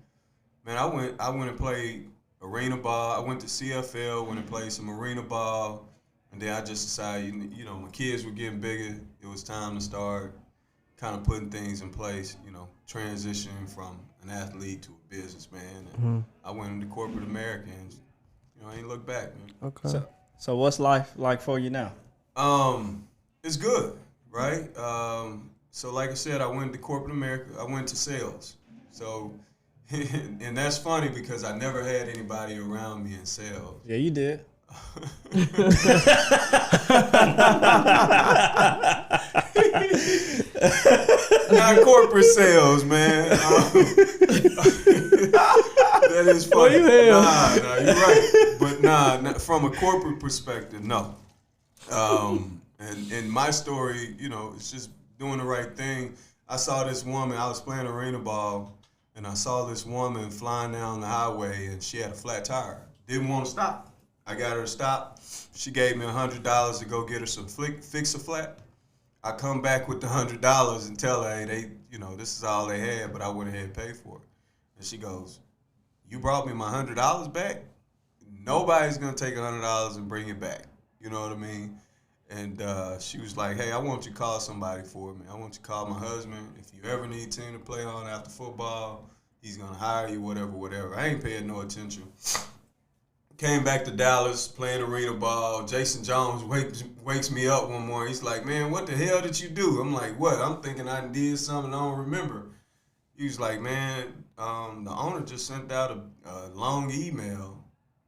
man, I went and played arena ball. I went to CFL, went and played some arena ball, and then I just decided, my kids were getting bigger. It was time to start kind of putting things in place. Transitioning from an athlete to a businessman. And I went into corporate America, and I ain't looked back, man. Okay. So what's life like for you now? It's good, right? So like I said, I went to corporate America. I went to sales. So, and that's funny because I never had anybody around me in sales. Yeah, you did. Not corporate sales, man. That is funny. you hell. Nah, you're right. But nah, from a corporate perspective, no. And my story, it's just doing the right thing. I saw this woman, I was playing arena ball, and I saw this woman flying down the highway, and she had a flat tire. Didn't want to stop. I got her to stop. She gave me $100 to go get her some fix a flat. I come back with the $100 and tell her, hey, this is all they had, but I went ahead and paid for it. And she goes, "You brought me my $100 back? Nobody's gonna take $100 and bring it back." You know what I mean? And she was like, "Hey, I want you to call somebody for me. I want you to call my husband. If you ever need a team to play on after football, he's gonna hire you, whatever. I ain't paying no attention. Came back to Dallas, playing arena ball. Jason Jones wakes me up one morning. He's like, "Man, what the hell did you do?" I'm like, "What?" I'm thinking I did something I don't remember. He was like, "Man, the owner just sent out a long email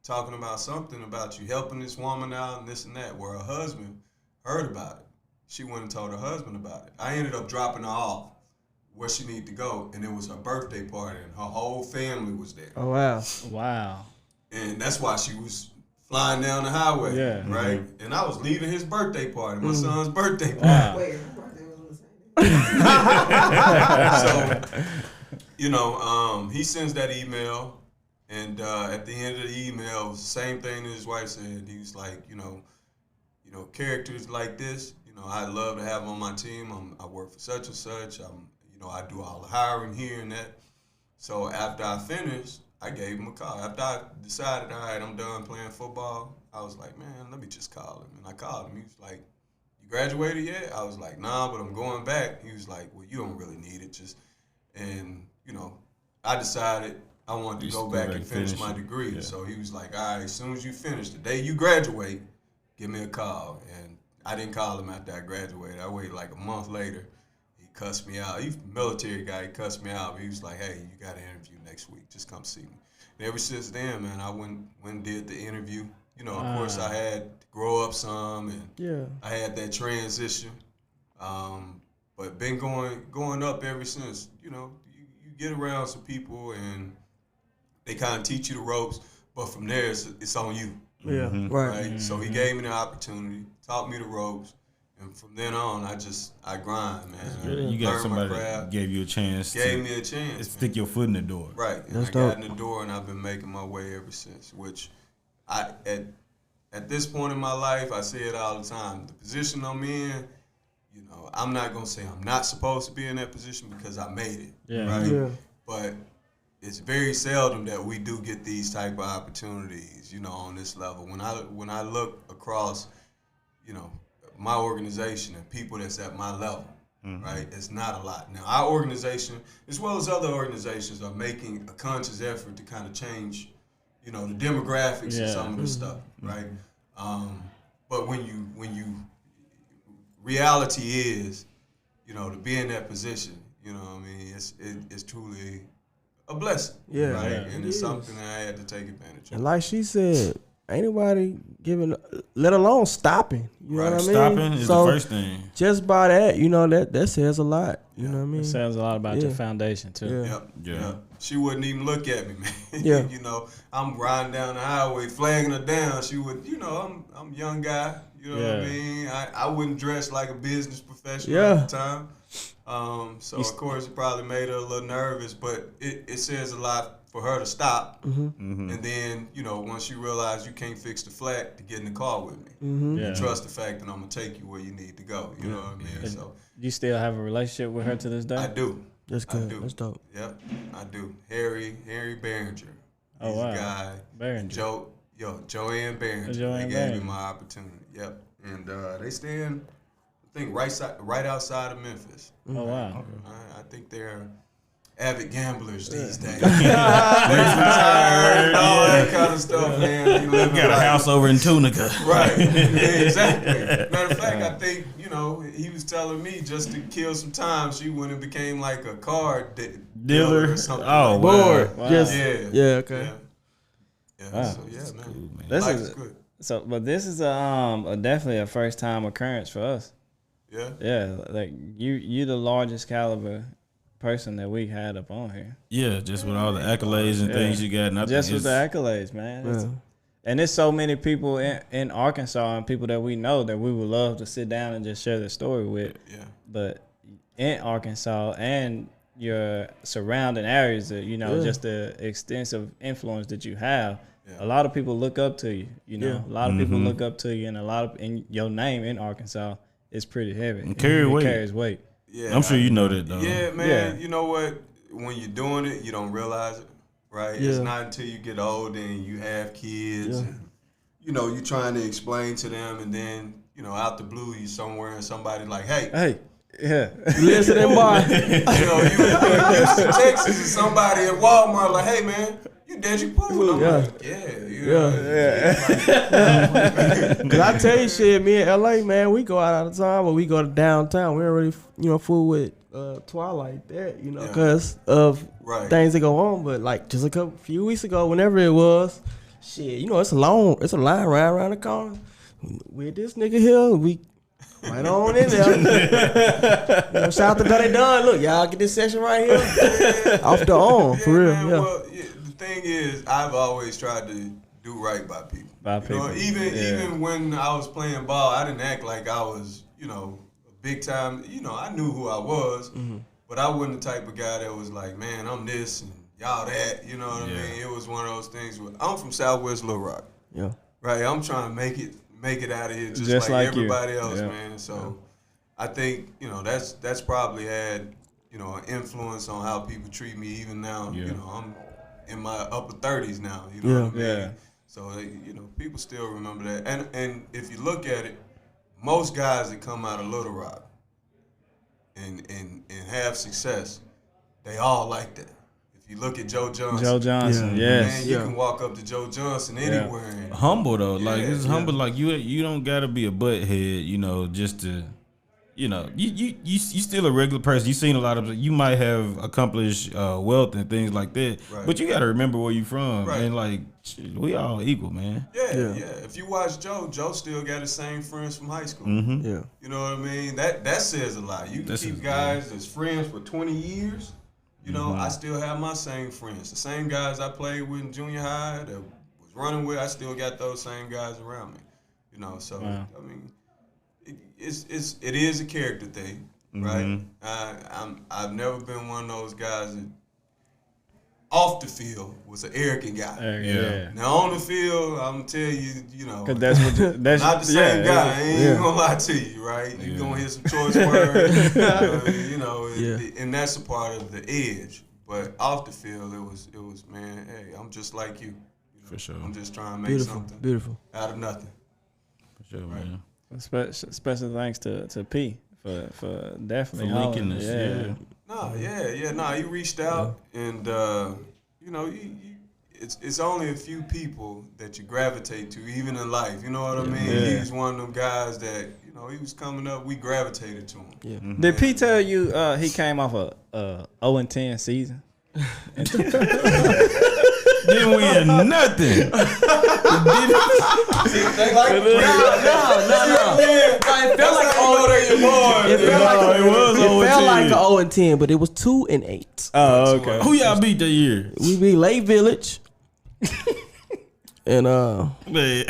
talking about something about you helping this woman out and this and that," where her husband heard about it. She went and told her husband about it. I ended up dropping her off where she needed to go, and it was her birthday party, and her whole family was there. Oh, wow. Wow. And that's why she was flying down the highway, Yeah. right? And I was leaving his birthday party, my son's birthday party. Wow. Wait, her birthday was on the same day. So, he sends that email, and at the end of the email, it was the same thing that his wife said. He was like, characters like this, I'd love to have on my team. I work for such and such. I do all the hiring here and that. So after I finished, I gave him a call. After I decided, all right, I'm done playing football, I was like, man, let me just call him. And I called him. He was like, you graduated yet? I was like, nah, but I'm going back. He was like, well, you don't really need it. And, I decided I wanted to go back and finish my degree. Yeah. So he was like, all right, as soon as you finish, the day you graduate, give me a call. And I didn't call him after I graduated. I waited like a month later. He cussed me out. He's a military guy. He cussed me out. But he was like, hey, you got an interview next week. Just come see me. And ever since then, man, I went and did the interview. Of course, I had to grow up some, and I had that transition. But been going up ever since. You get around some people, and they kind of teach you the ropes. But from there, it's on you. Yeah, right. Mm-hmm. So he gave me the opportunity, taught me the ropes, and from then on, I grind, man. You got somebody that gave you a chance. Gave me a chance to stick your foot in the door. Right, and I got in the door, and I've been making my way ever since. Which, at this point in my life, I say it all the time. The position I'm in, I'm not gonna say I'm not supposed to be in that position because I made it. Yeah. Right. Yeah. But it's very seldom that we do get these type of opportunities, on this level. When I look across, my organization and people that's at my level, right, it's not a lot. Now, our organization, as well as other organizations, are making a conscious effort to kind of change, the demographics and some of the stuff, right? But when you reality is, to be in that position, it's truly a blessing, right? Yeah, and it's something that I had to take advantage of. And like she said, ain't nobody giving, let alone stopping. You know what I mean? Stopping is the first thing. Just by that, that says a lot. You know what I mean? It says a lot about your foundation too. Yeah. She wouldn't even look at me, man. Yeah. I'm riding down the highway, flagging her down. She would, I'm a young guy. You know what I mean? I wouldn't dress like a business professional at the time. So of course it probably made her a little nervous, but it says a lot for her to stop. Mm-hmm. And then, once you realize you can't fix the flat, to get in the car with me. Mm-hmm. You trust the fact that I'm gonna take you where you need to go. You know what I mean? So you still have a relationship with her to this day? I do. That's good. That's dope. Yep, I do. Harry Behringer. Oh, He's wow. a guy. Behringer. Joanne Behringer. They gave me my opportunity. Yep. And they stand, I think, right outside of Memphis. Oh, wow. I think they're avid gamblers these days. They're retired, all that kind of stuff, man. You got a house over in Tunica. Right. Yeah, exactly. Matter of fact, I think, he was telling me just to kill some time, she went and became like a card dealer or something. Oh, Bored. Wow. Just, yeah. Okay. Yeah. Wow. So, yeah, man. Cool, man. This is good. But this is a definitely a first time occurrence for us. Yeah. Yeah, like you the largest caliber person that we had up on here. Yeah, just with all the accolades and things you got. And Just with the accolades, man. And there's so many people in Arkansas and people that we know that we would love to sit down and just share their story with. Yeah. But in Arkansas and your surrounding areas, just the extensive influence that you have, a lot of people look up to you. A lot of people look up to you, and your name in Arkansas is pretty heavy. And carries weight. Yeah. I'm sure you know that, though. Yeah, man. Yeah. You know what? When you're doing it, you don't realize it, right? Yeah. It's not until you get older and you have kids, and, you're trying to explain to them, and then, out the blue, you somewhere and somebody like, hey. Yeah. Listening, boy. You used to Texas and somebody at Walmart like, hey, man, you Dedrick Poole. I'm like, Cause I tell you shit, me in LA, man, we go out all the time, but we go to downtown. We don't really, fool with Twilight that, cause of things that go on. But like just few weeks ago, whenever it was, shit, it's a line right around the corner. With this nigga here, we right on in there. Shout out to Daddy Dunn. Look, y'all get this session right here off the arm for real. Man, yeah. Well, the thing is, I've always tried to do right by people. Even when I was playing ball, I didn't act like I was, a big time. I knew who I was, but I wasn't the type of guy that was like, man, I'm this and y'all that. You know what I mean? It was one of those things. I'm from Southwest Little Rock. Yeah. Right. I'm trying to make it out of here just like everybody else, man. So I think, that's probably had, an influence on how people treat me even now. I'm in my upper 30s now, what I mean? So, people still remember that. And if you look at it, most guys that come out of Little Rock and have success, they all like that. If you look at Joe Johnson, yes. Man, you can walk up to Joe Johnson anywhere. And, humble though, like it's humble. Like you don't gotta be a butthead, you know, just to, you know, you still a regular person. You seen a lot of, you might have accomplished wealth and things like that, but you gotta remember where you from, and like shit, we all equal, man. Yeah. If you watch Joe still got the same friends from high school. Yeah. You know what I mean? That says a lot. You can keep guys that's friends for 20 years. You know, I still have my same friends. The same guys I played with in junior high that was running with, I still got those same guys around me. You know, so I mean, it is a character thing, right? I've never been one of those guys that off the field was an arrogant guy. Now on the field, I'm gonna tell you, you know, that's what that's not the same guy. I ain't even gonna lie to you, right? You're gonna hear some choice words, you know, and that's a part of the edge. But off the field, it was man, hey, I'm just like you. Know? For sure. I'm just trying to make something out of nothing. For sure, man. Special thanks to P for definitely linking us. He reached out, and you know, it's only a few people that you gravitate to, even in life. You know what I mean? He's one of them guys that, you know, he was coming up. We gravitated to him. Yeah. Did P tell you he came off a 0-10 season? Didn't win nothing. No. It felt like an 0-10, but it was 2-8. Oh, okay. Who y'all beat that year? We beat Lake Village. And Man.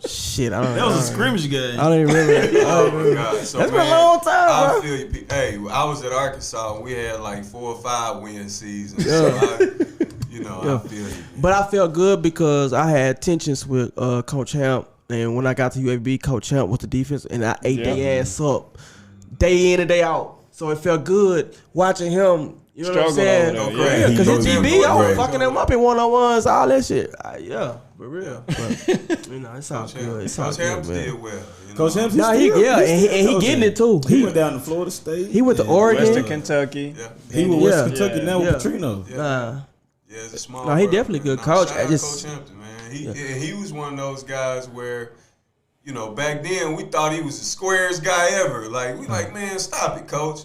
shit, I don't know. That was a scrimmage game. I don't even remember. Oh my God. So, That's been a long time, I bro. feel you. Hey, I was at Arkansas and we had like 4 or 5 win seasons. So I feel you. But I felt good because I had tensions with Coach Hamp, and when I got to UAPB, Coach Hamp was the defense, and I ate their ass up day in and day out. So it felt good watching him. You know what I'm saying? Yeah, because his DB, I was great. fucking him up in one-on-ones, all that shit. For real. But, you know, it's all good. It's all Coach good, Hamps man. did well. You know? Coach Hamps, Nah, he getting it too. He went down to Florida State. He went to Oregon. Western Kentucky. Yeah. He went West Kentucky now with Yeah. Petrino. Nah. Yeah, it's a small No, he world, definitely man. good coach. Shout I out just- Coach Hampton, man. He was one of those guys where, you know, back then we thought he was the squarest guy ever. Like we like, man, stop it, coach.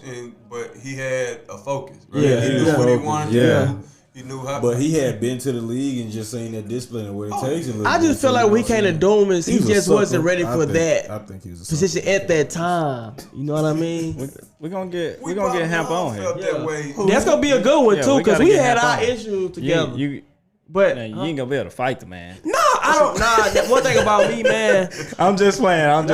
But he had a focus. Right? Yeah, he knew yeah. what he wanted to Yeah. do. He knew how. But he had been to the league and just seen that discipline and what it takes. I just feel like when he came to Doom, he was a just wasn't sucker. ready for I that think he was a position sucker. at that time. You know what I mean? We're gonna get probably Hamp all on here. felt that way. That's gonna be a good one Yeah, too, we because gotta we get had Hamp our on. issues together. You but ain't gonna be able to fight the man. no, I don't. Nah, one thing about me, man. I'm just playing. I'm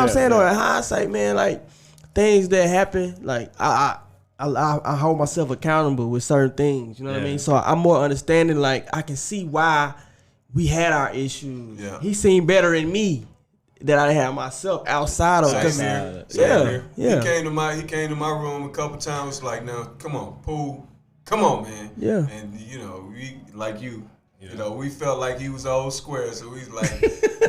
saying though, in hindsight, man, like things that happen, like I hold myself accountable with certain things. You know what I mean? So I'm more understanding. Like I can see why we had our issues. Yeah. He seen better in me than I had myself outside of. Same here. Yeah. He came to my room a couple times. Like, now, come on, Poole, come on, man. Yeah. And you know, we like you. You know, we felt like he was old square, so we was like,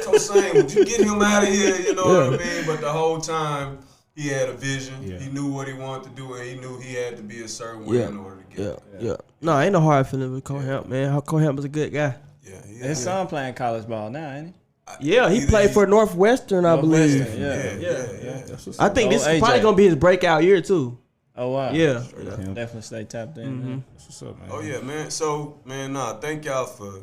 Coach Sam, would you get him out of here? You know what I mean? But the whole time, he had a vision. Yeah. He knew what he wanted to do, and he knew he had to be a certain way in order to get it. Yeah. No, ain't no hard feeling with Coach Hamp, man. Coach Hamp was a good guy. Yeah. His son playing college ball now, ain't Yeah, he played for Northwestern, I believe. Northwestern, Yeah. That's what's I think this is probably AJ. gonna be his breakout year too. Oh wow. Yeah. Definitely stay tapped in. That's what's up, man. Oh yeah, man. So, man, thank y'all for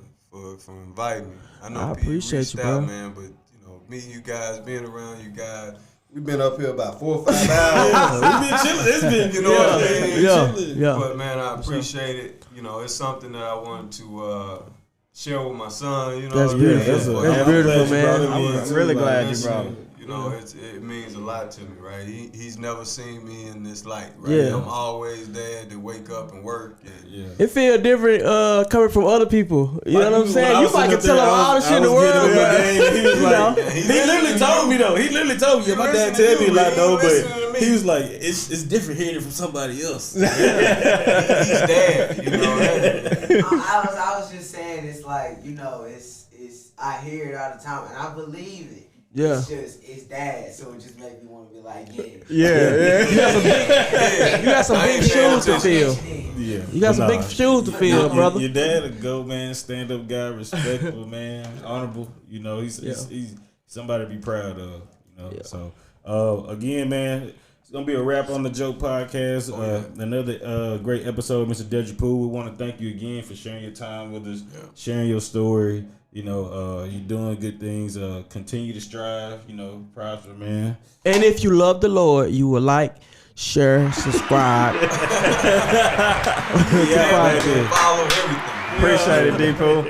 inviting me. I know I Pete appreciate reached you, out, bro. man, but you know, me and you guys being around you guys, we've been up here about 4 or 5 hours. We've been chilling. It's been, You know what I mean? Yeah. But man, I appreciate it. You know, it's something that I wanted to share with my son. You know, That's what I mean? beautiful. But That's I'm beautiful, glad you man. brought him I'm in, too, really like, glad you listen, brought him. You know, it means a lot to me, right? He's never seen me in this light, right? Yeah. I'm always dad to wake up and work. And, It feel different coming from other people. You know what I'm saying? You might can tell him all the shit in the world, but He was like, Yeah, he literally told me though. He literally told me. My dad tell me a lot though, listening to but me. he was like, it's different hearing it from somebody else. he's dad, you know. I was just saying, it's like, you know, it's I hear it all the time, and I believe it. Yeah. It's just it's dad, so it just makes me want to be like, yeah. You got some big shoes to fill. Yeah, You got some big shoes to fill, brother. Your dad a go, man, stand up guy, respectful, man, honorable. You know, he's somebody to be proud of. You know, so again, man. It's gonna be a wrap on the JOAT Podcast. Another great episode, Mr. Dedrick Poole. We want to thank you again for sharing your time with us, sharing your story. You know, you're doing good things. Continue to strive. You know, prosper, man. And if you love the Lord, you will like, share, subscribe. Follow everything. Appreciate it, D. Poole.